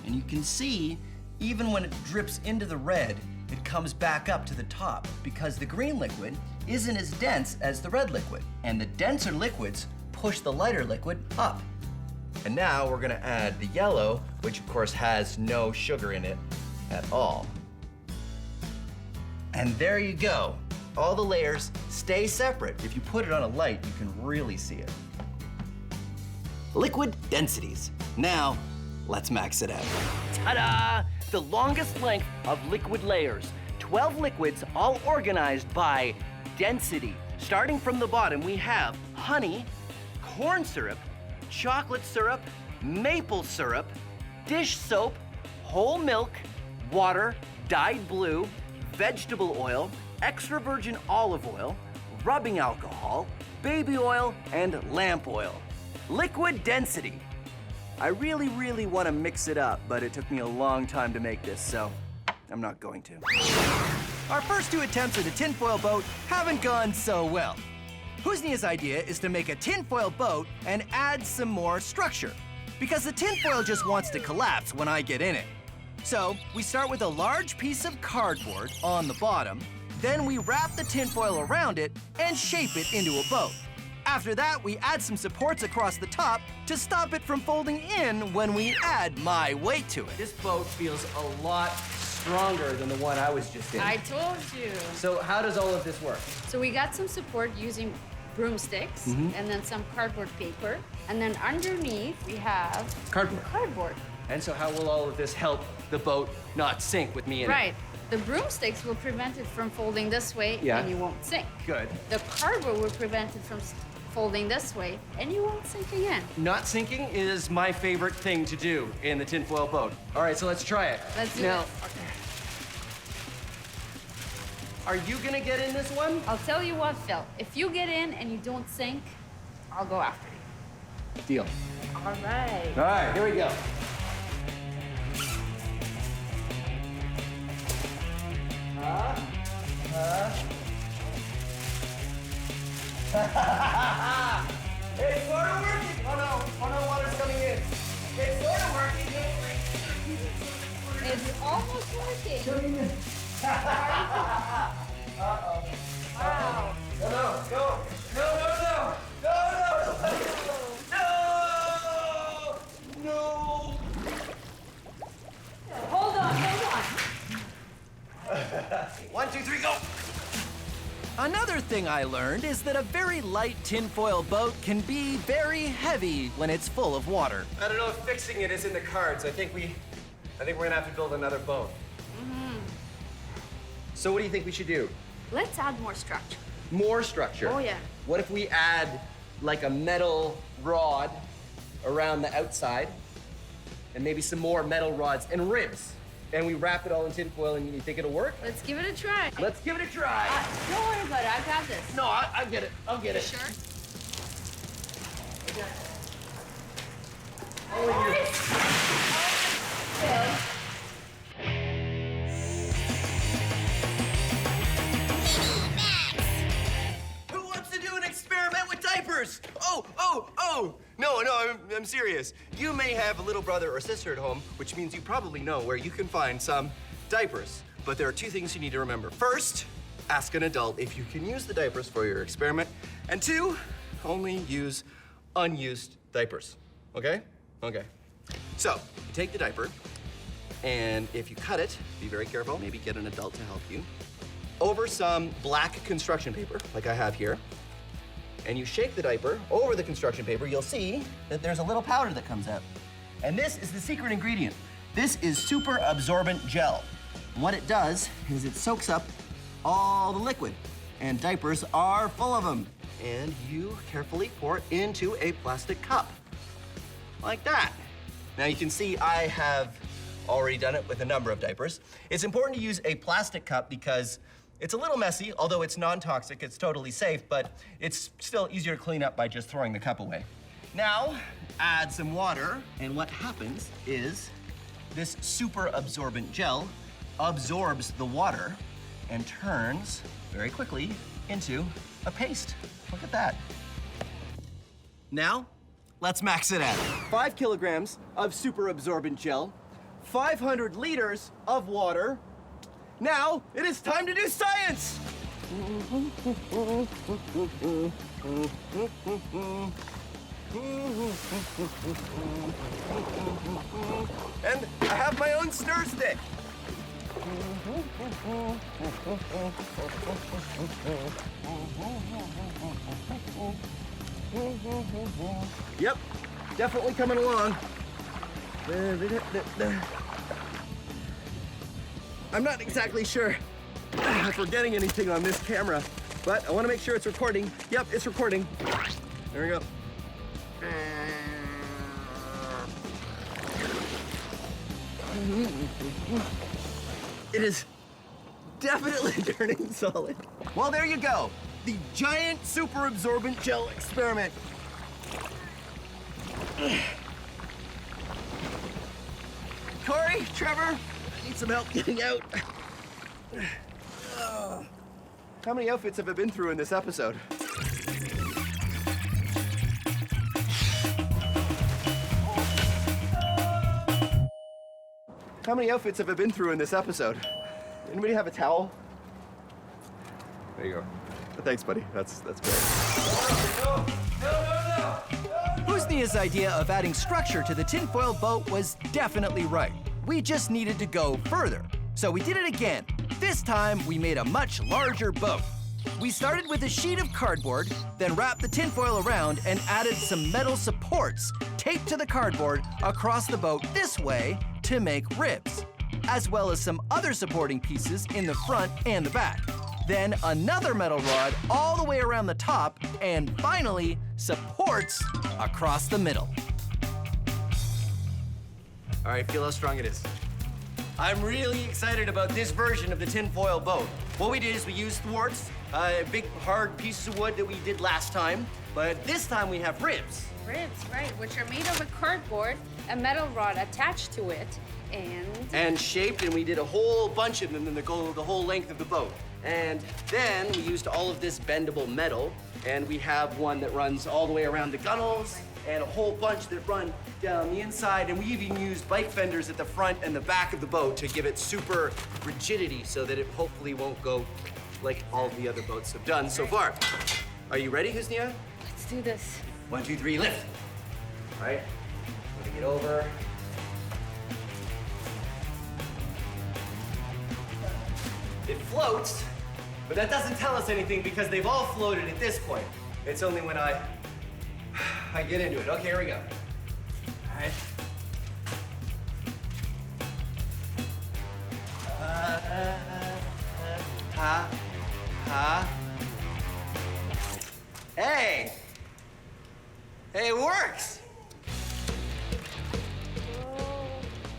and you can see even when it drips into the red, it comes back up to the top because the green liquid isn't as dense as the red liquid, and the denser liquids push the lighter liquid up. And now we're gonna add the yellow, which of course has no sugar in it at all. And there you go. All the layers stay separate. If you put it on a light, you can really see it. Liquid densities. Now, let's max it out. Ta-da! The longest length of liquid layers. 12 liquids all organized by density. Starting from the bottom, we have honey, corn syrup, chocolate syrup, maple syrup, dish soap, whole milk, water, dyed blue, vegetable oil, extra virgin olive oil, rubbing alcohol, baby oil, and lamp oil. Liquid density. I really, really want to mix it up, but it took me a long time to make this, so I'm not going to. Our first 2 attempts at a tinfoil boat haven't gone so well. Husnia's idea is to make a tinfoil boat and add some more structure, because the tinfoil just wants to collapse when I get in it. So we start with a large piece of cardboard on the bottom, then we wrap the tinfoil around it and shape it into a boat. After that, we add some supports across the top to stop it from folding in when we add my weight to it. This boat feels a lot stronger than the one I was just in. I told you. So how does all of this work? So we got some support using broomsticks and then some cardboard paper. And then underneath we have cardboard. And so how will all of this help the boat not sink with me in it? Right. The broomsticks will prevent it from folding this way and you won't sink. Good. The cardboard will prevent it from folding this way and you won't sink again. Not sinking is my favorite thing to do in the tinfoil boat. All right, so let's try it. Let's do now, it. Are you gonna get in this one? I'll tell you what, Phil. If you get in and you don't sink, I'll go after you. Deal. All right. All right, here we go. It's sort of working. Oh no, water's coming in. It's sort of working. It's almost working. Uh-oh. Wow. No. Hold on. 1, 2, 3, go. Another thing I learned is that a very light tinfoil boat can be very heavy when it's full of water. I don't know if fixing it is in the cards. I think we're gonna have to build another boat. So what do you think we should do? Let's add more structure. More structure? Oh, yeah. What if we add like a metal rod around the outside and maybe some more metal rods and ribs? And we wrap it all in tinfoil, and you think it'll work? Let's give it a try. Let's give it a try. Don't worry about it. I got this. No, I get it. I'll get it. Sure? Who wants to do an experiment with diapers? Oh! No, I'm serious. You may have a little brother or sister at home, which means you probably know where you can find some diapers. But there are two things you need to remember. First, ask an adult if you can use the diapers for your experiment. And two, only use unused diapers, okay? Okay. So, you take the diaper, and if you cut it, be very careful, maybe get an adult to help you, over some black construction paper, like I have here, and you shake the diaper over the construction paper, you'll see that there's a little powder that comes out. And this is the secret ingredient. This is super absorbent gel. And what it does is it soaks up all the liquid, and diapers are full of them. And you carefully pour it into a plastic cup, like that. Now you can see I have already done it with a number of diapers. It's important to use a plastic cup because it's a little messy, although it's non-toxic, it's totally safe, but it's still easier to clean up by just throwing the cup away. Now, add some water, and what happens is this super absorbent gel absorbs the water and turns very quickly into a paste. Look at that. Now, let's max it out. 5 kilograms of super absorbent gel, 500 liters of water. Now, it is time to do science! And I have my own stir stick. Yep, definitely coming along. I'm not exactly sure if we're getting anything on this camera, but I want to make sure it's recording. Yep, it's recording. There we go. It is definitely turning solid. Well, there you go. The giant super absorbent gel experiment. Corey, Trevor, I need some help getting out. How many outfits have I been through in this episode? How many outfits have I been through in this episode? Anybody have a towel? There you go. Thanks, buddy. That's great. Husnia's idea of adding structure to the tinfoil boat was definitely right. We just needed to go further. So we did it again. This time, we made a much larger boat. We started with a sheet of cardboard, then wrapped the tinfoil around and added some metal supports taped to the cardboard across the boat this way to make ribs, as well as some other supporting pieces in the front and the back. Then another metal rod all the way around the top, and finally, supports across the middle. All right, feel how strong it is. I'm really excited about this version of the tinfoil boat. What we did is we used thwarts, big hard pieces of wood that we did last time, but this time we have ribs. Ribs, right, which are made of a cardboard, a metal rod attached to it, and shaped, and we did a whole bunch of them that go the whole length of the boat. And then we used all of this bendable metal, and we have one that runs all the way around the gunnels, and a whole bunch that run down the inside, and we even used bike fenders at the front and the back of the boat to give it super rigidity so that it hopefully won't go like all the other boats have done so far. Are you ready, Husnia? let's do this. 1, 2, 3, lift. All right, let me get over. It floats, but that doesn't tell us anything because they've all floated at this point. It's only when I get into it. Okay, here we go. All right. Hey! Hey, it works!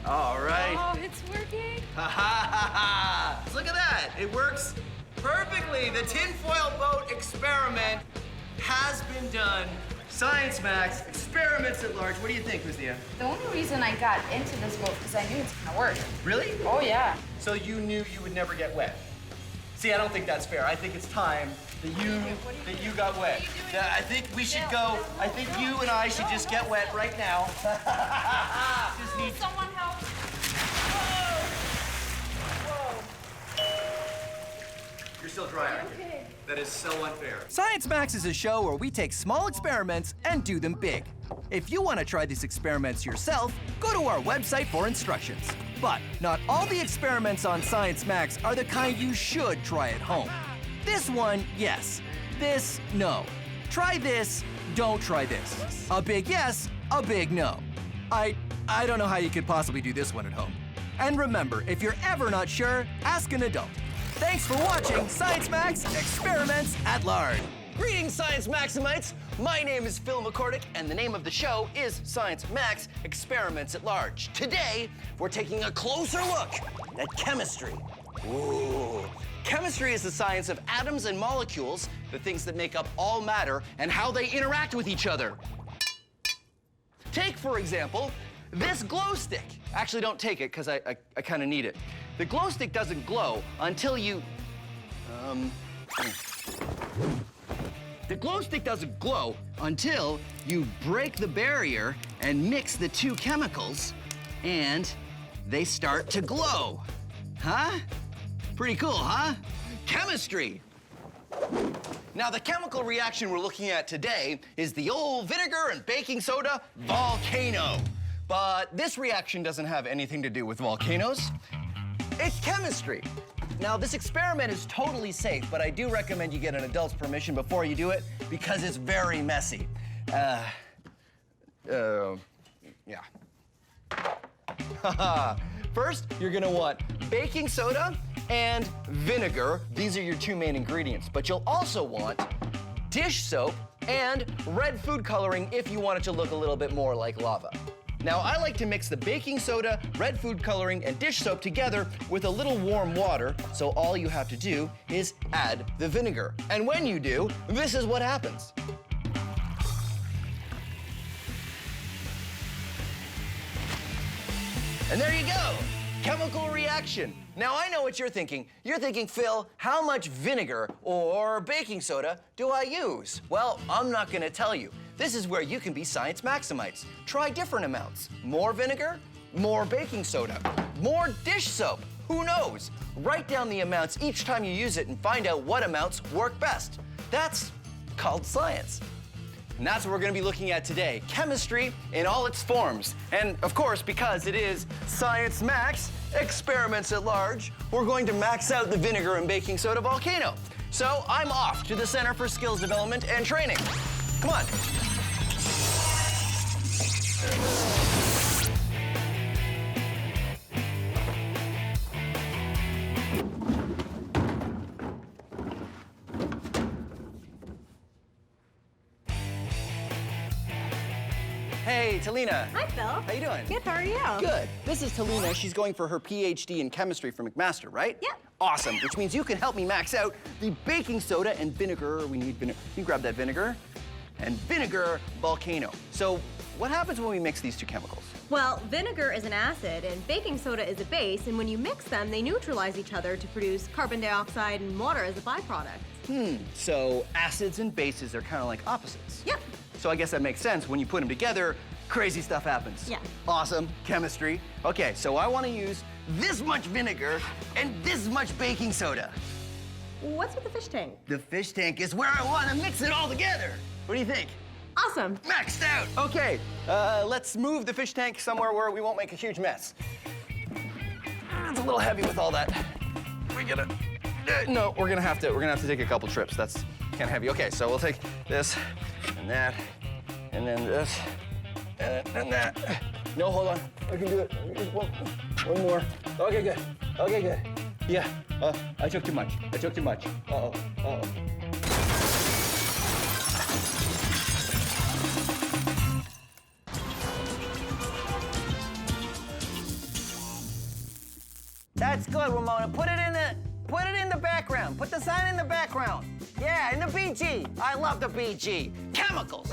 All right. Oh, it's working. Ha ha ha ha! Look at that! It works perfectly. The tinfoil boat experiment has been done. Science Max, experiments at large. What do you think, Husnia? The only reason I got into this boat because I knew it's gonna work. Really? Oh, yeah. So you knew you would never get wet? See, I don't think that's fair. I think it's time that you got wet. I think we should go. I think you and I should just get wet right now. Just need someone help. You're still dry, aren't you? That is so unfair. Science Max is a show where we take small experiments and do them big. If you want to try these experiments yourself, go to our website for instructions. But not all the experiments on Science Max are the kind you should try at home. This one, yes. This, no. Try this, don't try this. A big yes, a big no. I don't know how you could possibly do this one at home. And remember, if you're ever not sure, ask an adult. Thanks for watching Science Max Experiments at Large. Greetings, Science Maximites. My name is Phil McCordick, and the name of the show is Science Max Experiments at Large. Today, we're taking a closer look at chemistry. Ooh. Chemistry is the science of atoms and molecules, the things that make up all matter, and how they interact with each other. Take, for example, this glow stick. Actually, don't take it, because I kind of need it. The glow stick doesn't glow until you, The glow stick doesn't glow until you break the barrier and mix the two chemicals, and they start to glow. Huh? Pretty cool, huh? Chemistry. Now, the chemical reaction we're looking at today is the old vinegar and baking soda volcano. But this reaction doesn't have anything to do with volcanoes. It's chemistry. Now, this experiment is totally safe, but I do recommend you get an adult's permission before you do it because it's very messy. Yeah. First, you're gonna want baking soda and vinegar. These are your two main ingredients, but you'll also want dish soap and red food coloring if you want it to look a little bit more like lava. Now, I like to mix the baking soda, red food coloring, and dish soap together with a little warm water, so all you have to do is add the vinegar. And when you do, this is what happens. And there you go, chemical reaction. Now, I know what you're thinking. You're thinking, Phil, how much vinegar or baking soda do I use? Well, I'm not gonna tell you. This is where you can be Science Maximites. Try different amounts. More vinegar, more baking soda, more dish soap. Who knows? Write down the amounts each time you use it and find out what amounts work best. That's called science. And that's what we're gonna be looking at today. Chemistry in all its forms. And of course, because it is Science Max, experiments at large, we're going to max out the vinegar and baking soda volcano. So I'm off to the Center for Skills Development and Training. Come on. Hey, Talina. Hi, Phil. How you doing? Good, how are you? Good. This is Talina. She's going for her PhD in chemistry from McMaster, right? Yeah. Awesome, which means you can help me max out the baking soda and vinegar. We need vinegar. You grab that vinegar and vinegar volcano. So what happens when we mix these two chemicals? Well, vinegar is an acid and baking soda is a base, and when you mix them, they neutralize each other to produce carbon dioxide and water as a byproduct. So acids and bases are kind of like opposites. Yep. So I guess that makes sense. When you put them together, crazy stuff happens. Yeah. Awesome, chemistry. Okay, so I want to use this much vinegar and this much baking soda. What's with the fish tank? The fish tank is where I want to mix it all together. What do you think? Awesome. Maxed out. Okay, let's move the fish tank somewhere where we won't make a huge mess. It's a little heavy with all that. We gotta. No, we're gonna have to take a couple trips. That's kind of heavy. Okay, so we'll take this and that, and then this, and that. No, hold on. I can do it. Just one more. Okay, good. Okay, good. Yeah. I took too much. Uh-oh. That's good, Ramona. Put it in the background. Put the sign in the background. Yeah, in the BG. I love the BG. Chemicals.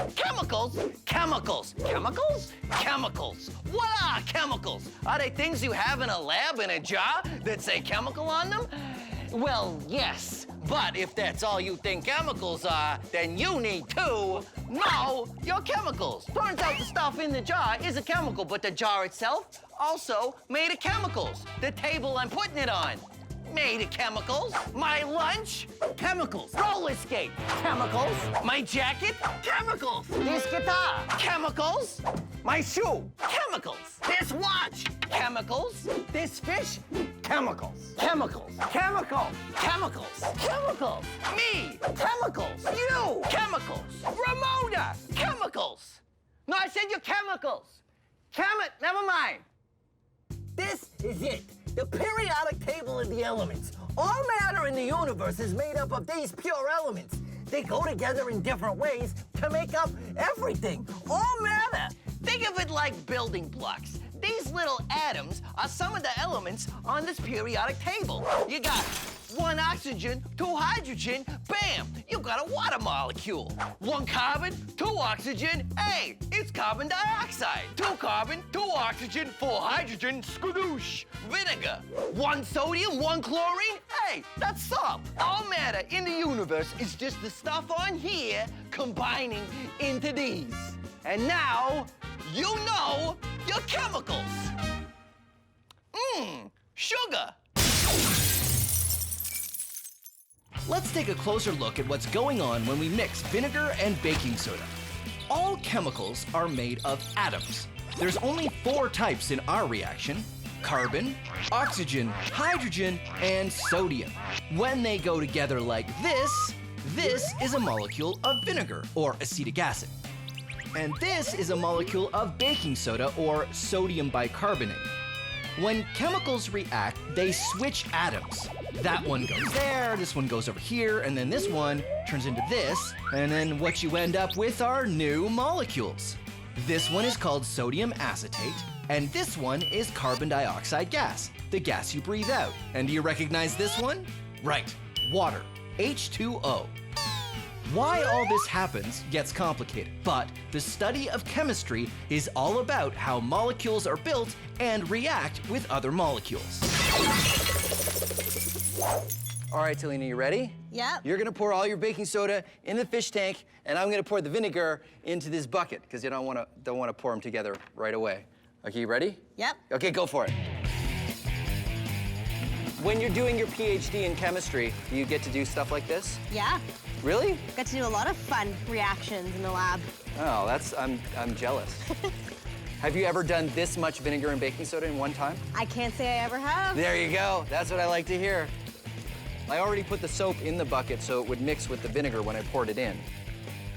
What are chemicals? Are they things you have in a lab in a jar that say chemical on them? Well, yes. But if that's all you think chemicals are, then you need to know your chemicals. Turns out the stuff in the jar is a chemical, but the jar itself also made of chemicals. The table I'm putting it on, made of chemicals. My lunch, chemicals. Roller skate, chemicals. My jacket, chemicals. This guitar, chemicals. My shoe, chemicals. This watch, chemicals. This fish, chemicals. Chemicals. Me, chemicals. You, chemicals. Ramona, chemicals. No, I said your chemicals. Never mind. This is it. The periodic table of the elements. All matter in the universe is made up of these pure elements. They go together in different ways to make up everything. All matter. Think of it like building blocks. These little atoms are some of the elements on this periodic table. You got 1 oxygen, 2 hydrogen, bam, you got a water molecule. 1 carbon, 2 oxygen, hey, it's carbon dioxide. 2 carbon, 2 oxygen, 4 hydrogen, skadoosh, vinegar. 1 sodium, 1 chlorine, hey, that's salt. All matter in the universe is just the stuff on here combining into these. And now, you know your chemicals. Sugar. Let's take a closer look at what's going on when we mix vinegar and baking soda. All chemicals are made of atoms. There's only 4 types in our reaction: carbon, oxygen, hydrogen, and sodium. When they go together like this is a molecule of vinegar, or acetic acid. And this is a molecule of baking soda, or sodium bicarbonate. When chemicals react, they switch atoms. That one goes there, this one goes over here, and then this one turns into this, and then what you end up with are new molecules. This one is called sodium acetate, and this one is carbon dioxide gas, the gas you breathe out. And do you recognize this one? Right, water, H2O. Why all this happens gets complicated, but the study of chemistry is all about how molecules are built and react with other molecules. All right, Talina, you ready? Yep. You're gonna pour all your baking soda in the fish tank, and I'm gonna pour the vinegar into this bucket, because you don't wanna pour them together right away. Okay, you ready? Yep. Okay, go for it. When you're doing your PhD in chemistry, do you get to do stuff like this? Yeah. Really? Got to do a lot of fun reactions in the lab. Oh, I'm jealous. Have you ever done this much vinegar and baking soda in one time? I can't say I ever have. There you go. That's what I like to hear. I already put the soap in the bucket so it would mix with the vinegar when I poured it in.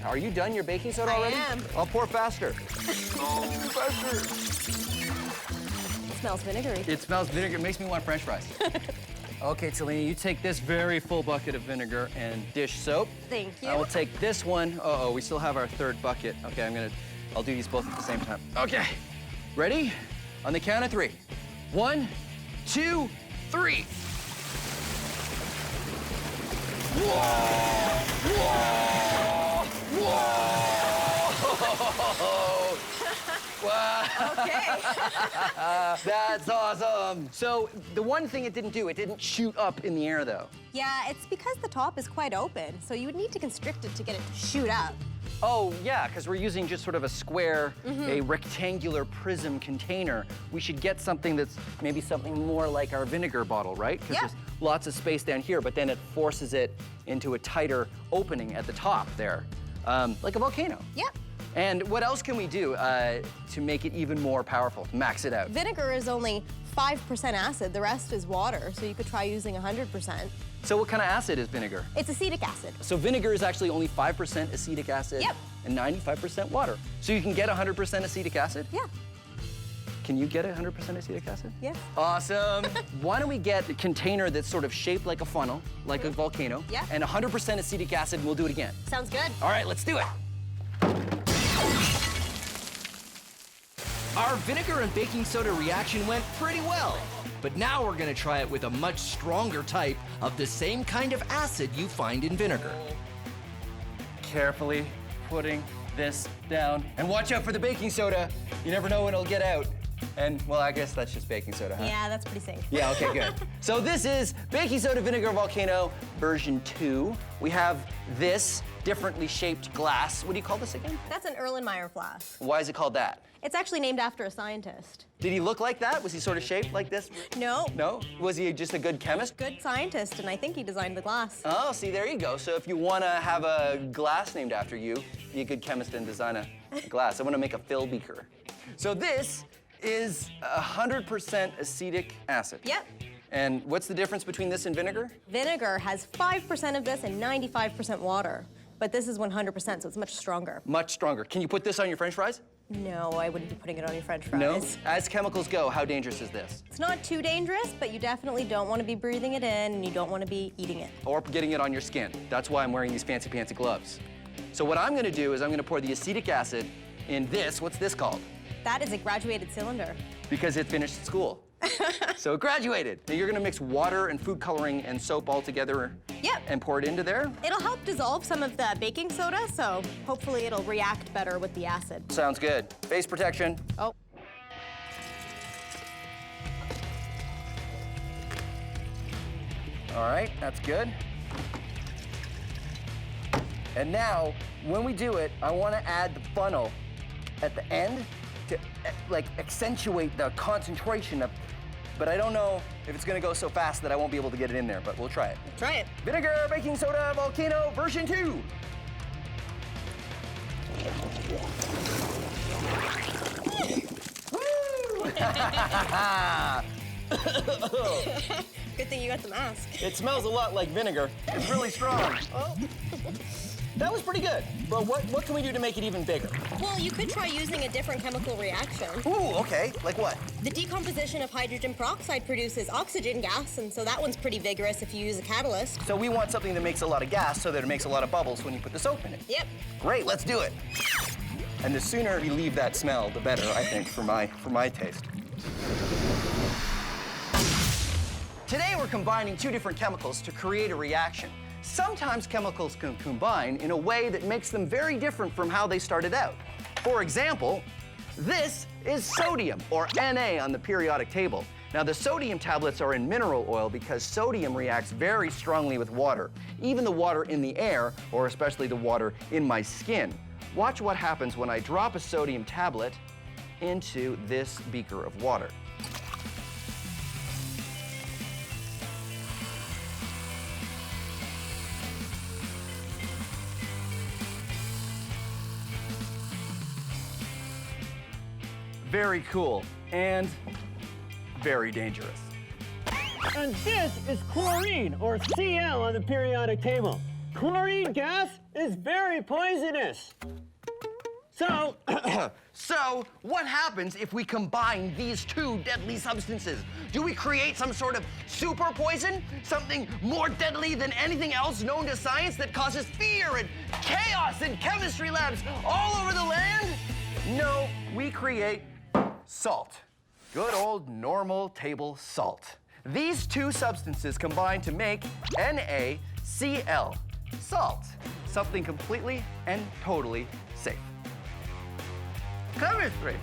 Are you done your baking soda already? I am. I'll pour faster. Faster. It smells vinegary. It smells vinegar. It makes me want French fries. Okay, Talini, you take this very full bucket of vinegar and dish soap. Thank you. I will take this one. Uh-oh, we still have our third bucket. Okay, I'll do these both at the same time. Okay, ready? On the count of 3. 1, 2, 3. Whoa! Whoa! Whoa! Wow. Okay. That's awesome. So the one thing it didn't do, it didn't shoot up in the air though. Yeah, it's because the top is quite open, so you would need to constrict it to get it to shoot up. Oh, yeah, because we're using just sort of a square, a rectangular prism container. We should get something that's maybe something more like our vinegar bottle, right? Because there's lots of space down here, but then it forces it into a tighter opening at the top there, like a volcano. Yep. And what else can we do to make it even more powerful, to max it out? Vinegar is only 5% acid, the rest is water, so you could try using 100%. So what kind of acid is vinegar? It's acetic acid. So vinegar is actually only 5% acetic acid and 95% water. So you can get 100% acetic acid? Yeah. Can you get 100% acetic acid? Yes. Awesome. Why don't we get a container that's sort of shaped like a funnel, like a volcano, Yeah. and 100% acetic acid, and we'll do it again. Sounds good. All right, let's do it. Our vinegar and baking soda reaction went pretty well. But now we're gonna try it with a much stronger type of the same kind of acid you find in vinegar. Carefully putting this down. And watch out for the baking soda. You never know when it'll get out. And, well, I guess that's just baking soda, huh? Yeah, that's pretty safe. Yeah, okay, good. So this is baking soda vinegar volcano version 2. We have this differently shaped glass. What do you call this again? That's an Erlenmeyer flask. Why is it called that? It's actually named after a scientist. Did he look like that? Was he sort of shaped like this? No. No? Was he just a good chemist? Good scientist, and I think he designed the glass. Oh, see, there you go. So if you want to have a glass named after you, be a good chemist and design a glass. I want to make a fill beaker. So this is 100% acetic acid. Yep. And what's the difference between this and vinegar? Vinegar has 5% of this and 95% water. But this is 100%, so it's much stronger. Much stronger. Can you put this on your French fries? No, I wouldn't be putting it on your French fries. No? As chemicals go, how dangerous is this? It's not too dangerous, but you definitely don't want to be breathing it in, and you don't want to be eating it. Or getting it on your skin. That's why I'm wearing these fancy pants gloves. So what I'm gonna do is I'm gonna pour the acetic acid in this. What's this called? That is a graduated cylinder. Because it finished school. So it graduated. Now you're gonna mix water and food coloring and soap all together and pour it into there? It'll help dissolve some of the baking soda, so hopefully it'll react better with the acid. Sounds good. Face protection. Oh. All right, that's good. And now, when we do it, I want to add the funnel at the end to like accentuate the concentration of, but I don't know if it's gonna go so fast that I won't be able to get it in there, but we'll try it. Try it. Vinegar baking soda volcano version 2. Good thing you got the mask. It smells a lot like vinegar. It's really strong. Oh. That was pretty good. But what can we do to make it even bigger? Well, you could try using a different chemical reaction. Ooh, okay. Like what? The decomposition of hydrogen peroxide produces oxygen gas, and so that one's pretty vigorous if you use a catalyst. So we want something that makes a lot of gas so that it makes a lot of bubbles when you put the soap in it. Yep. Great, let's do it. And the sooner we leave that smell, the better, I think, for my taste. Today we're combining 2 different chemicals to create a reaction. Sometimes chemicals can combine in a way that makes them very different from how they started out. For example, this is sodium, or Na on the periodic table. Now, the sodium tablets are in mineral oil because sodium reacts very strongly with water, even the water in the air, or especially the water in my skin. Watch what happens when I drop a sodium tablet into this beaker of water. very cool, and very dangerous. And this is chlorine, or Cl on the periodic table. Chlorine gas is very poisonous. So, So, what happens if we combine these two deadly substances? Do we create some sort of super poison? Something more deadly than anything else known to science that causes fear and chaos in chemistry labs all over the land? No, we create salt. Good old normal table salt. These two substances combine to make NaCl, salt. Something completely and totally safe. Chemistry.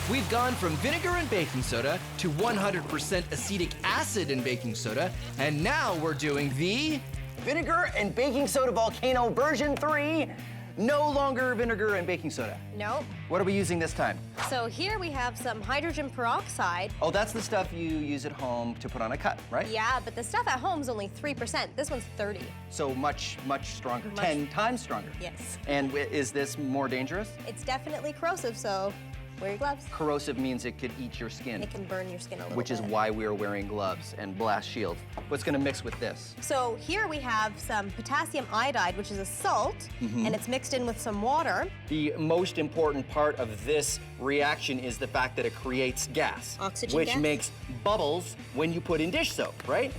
We've gone from vinegar and baking soda to 100% acetic acid in baking soda, and now we're doing the Vinegar and baking soda volcano version 3. No longer vinegar and baking soda. Nope. What are we using this time? So here we have some hydrogen peroxide. Oh, that's the stuff you use at home to put on a cut, right? Yeah, but the stuff at home's only 3%. This one's 30. So much stronger, Much- 10 times stronger. Yes. And is this more dangerous? It's definitely corrosive, so wear your gloves. Corrosive means it could eat your skin, It can burn your skin a little which bit. is why we're wearing gloves and blast shield. What's gonna mix with this? So here we have some potassium iodide, which is a salt, Mhm. and it's mixed in with some water. The most important part of this reaction is the fact that it creates gas. Oxygen which gas? makes bubbles when you put in dish soap, right?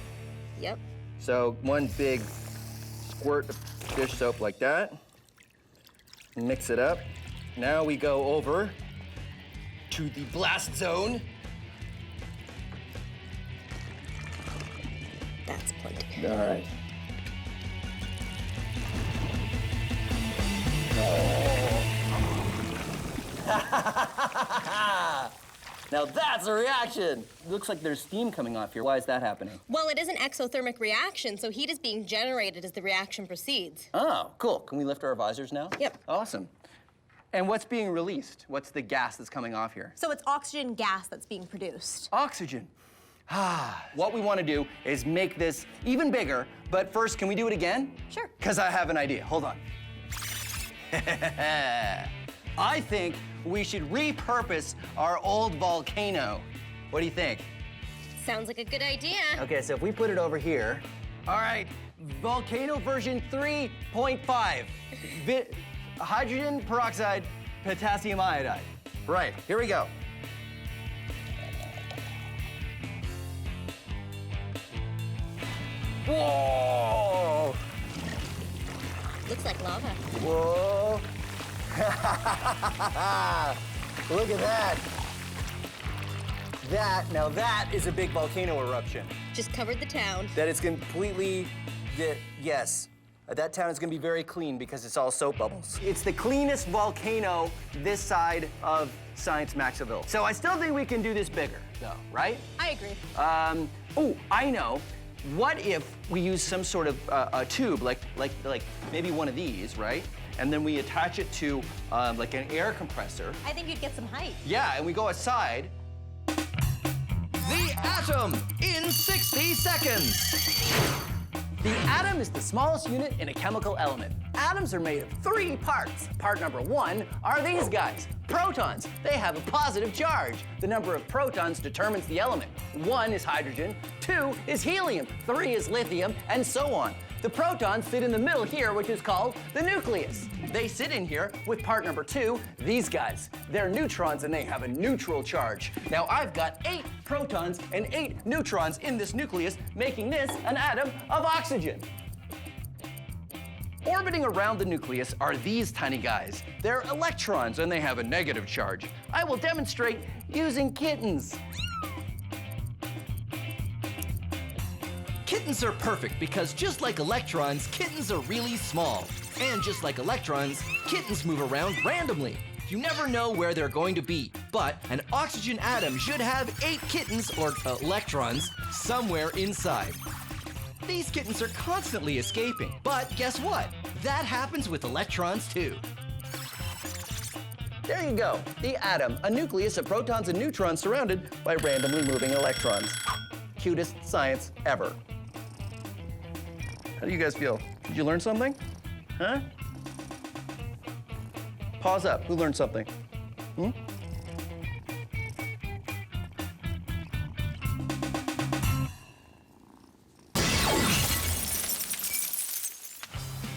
Yep. So one big squirt of dish soap like that. Mix it up. Now we go over to the blast zone. That's plenty. All right. Now that's a reaction. Looks like there's steam coming off here. Why is that happening? Well, it is an exothermic reaction, so heat is being generated as the reaction proceeds. Oh, cool. Can we lift our visors now? Yep. Awesome. And what's being released? What's the gas that's coming off here? So it's oxygen gas that's being produced. Oxygen. What we want to do is make this even bigger, but first, can we do it again? Sure. Because I have an idea. Hold on. I think we should repurpose our old volcano. What do you think? Sounds like a good idea. Okay, so if we put it over here. All right, volcano version 3.5. Hydrogen peroxide, potassium iodide. Right, here we go. Whoa! Looks like lava. Whoa! Look at that. Now that is a big volcano eruption. Just covered the town. That is completely, yes. That town is gonna be very clean because it's all soap bubbles. It's the cleanest volcano this side of Science Maxville. So I still think we can do this bigger, though, right? I agree. Oh, I know. What if we use some sort of a tube, like maybe one of these, right? And then we attach it to like an air compressor. I think you'd get some height. Yeah, and we go outside. The atom in 60 seconds. The atom is the smallest unit in a chemical element. Atoms are made of 3 parts. Part number 1 are these guys, protons. They have a positive charge. The number of protons determines the element. 1 is hydrogen, 2 is helium, 3 is lithium, and so on. The protons sit in the middle here, which is called the nucleus. They sit in here with part number 2, these guys. They're neutrons and they have a neutral charge. Now I've got 8 protons and 8 neutrons in this nucleus, making this an atom of oxygen. Orbiting around the nucleus are these tiny guys. They're electrons and they have a negative charge. I will demonstrate using kittens. Kittens are perfect because just like electrons, kittens are really small. And just like electrons, kittens move around randomly. You never know where they're going to be, but an oxygen atom should have 8 kittens, or electrons, somewhere inside. These kittens are constantly escaping, but guess what? That happens with electrons too. There you go, the atom, a nucleus of protons and neutrons surrounded by randomly moving electrons. Cutest science ever. How do you guys feel? Did you learn something? Huh? Pause up. Who learned something? Hmm?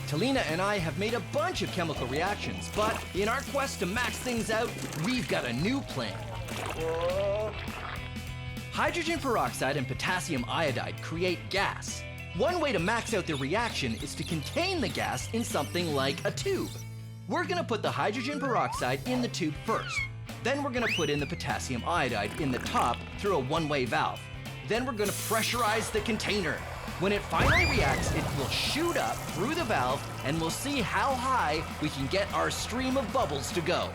Talina and I have made a bunch of chemical reactions, but in our quest to max things out, we've got a new plan. Hydrogen peroxide and potassium iodide create gas. One way to max out the reaction is to contain the gas in something like a tube. We're gonna put the hydrogen peroxide in the tube first. Then we're gonna put in the potassium iodide in the top through a one-way valve. Then we're gonna pressurize the container. When it finally reacts, it will shoot up through the valve and we'll see how high we can get our stream of bubbles to go.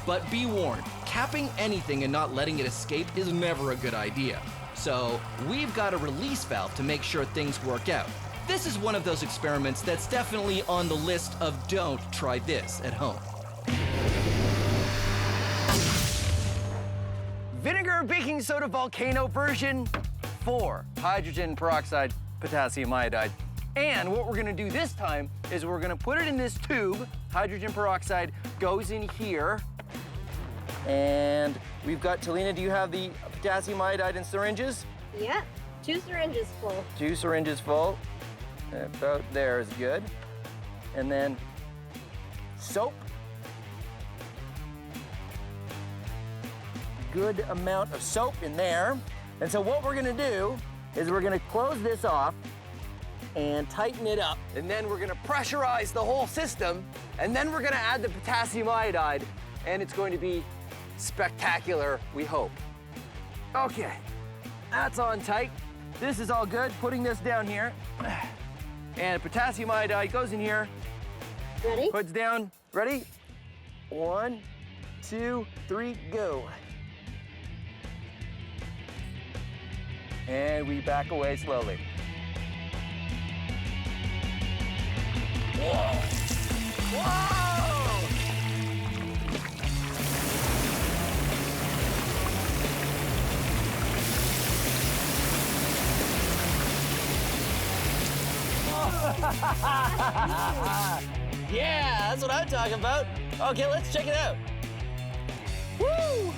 But be warned, capping anything and not letting it escape is never a good idea. So we've got a release valve to make sure things work out. This is one of those experiments that's definitely on the list of don't try this at home. Vinegar baking soda volcano version 4. Hydrogen peroxide, potassium iodide. And what we're gonna do this time is we're gonna put it in this tube. Hydrogen peroxide goes in here. And we've got, Talina, do you have the potassium iodide in syringes? Yep, 2 syringes full. 2 syringes full. About there is good. And then soap. Good amount of soap in there. And so what we're gonna do is we're gonna close this off and tighten it up. And then we're gonna pressurize the whole system. And then we're gonna add the potassium iodide. And it's going to be spectacular, we hope. Okay, that's on tight. This is all good. Putting this down here. And potassium iodide goes in here. Ready? Puts down. Ready? 1, 2, 3, go. And we back away slowly. Whoa! Whoa! Yeah, that's what I'm talking about. Okay, let's check it out. Woo!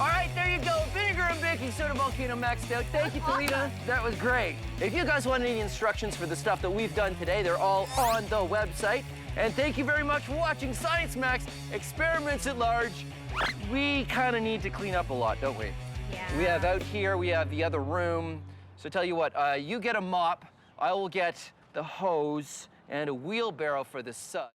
All right, there you go. Vinegar and baking soda volcano maxed out. Thank you, Talina. That was great. If you guys want any instructions for the stuff that we've done today, they're all on the website. And thank you very much for watching Science Max Experiments at Large. We kind of need to clean up a lot, don't we? Yeah. We have out here, we have the other room. So tell you what, you get a mop, I will get the hose and a wheelbarrow for the sun.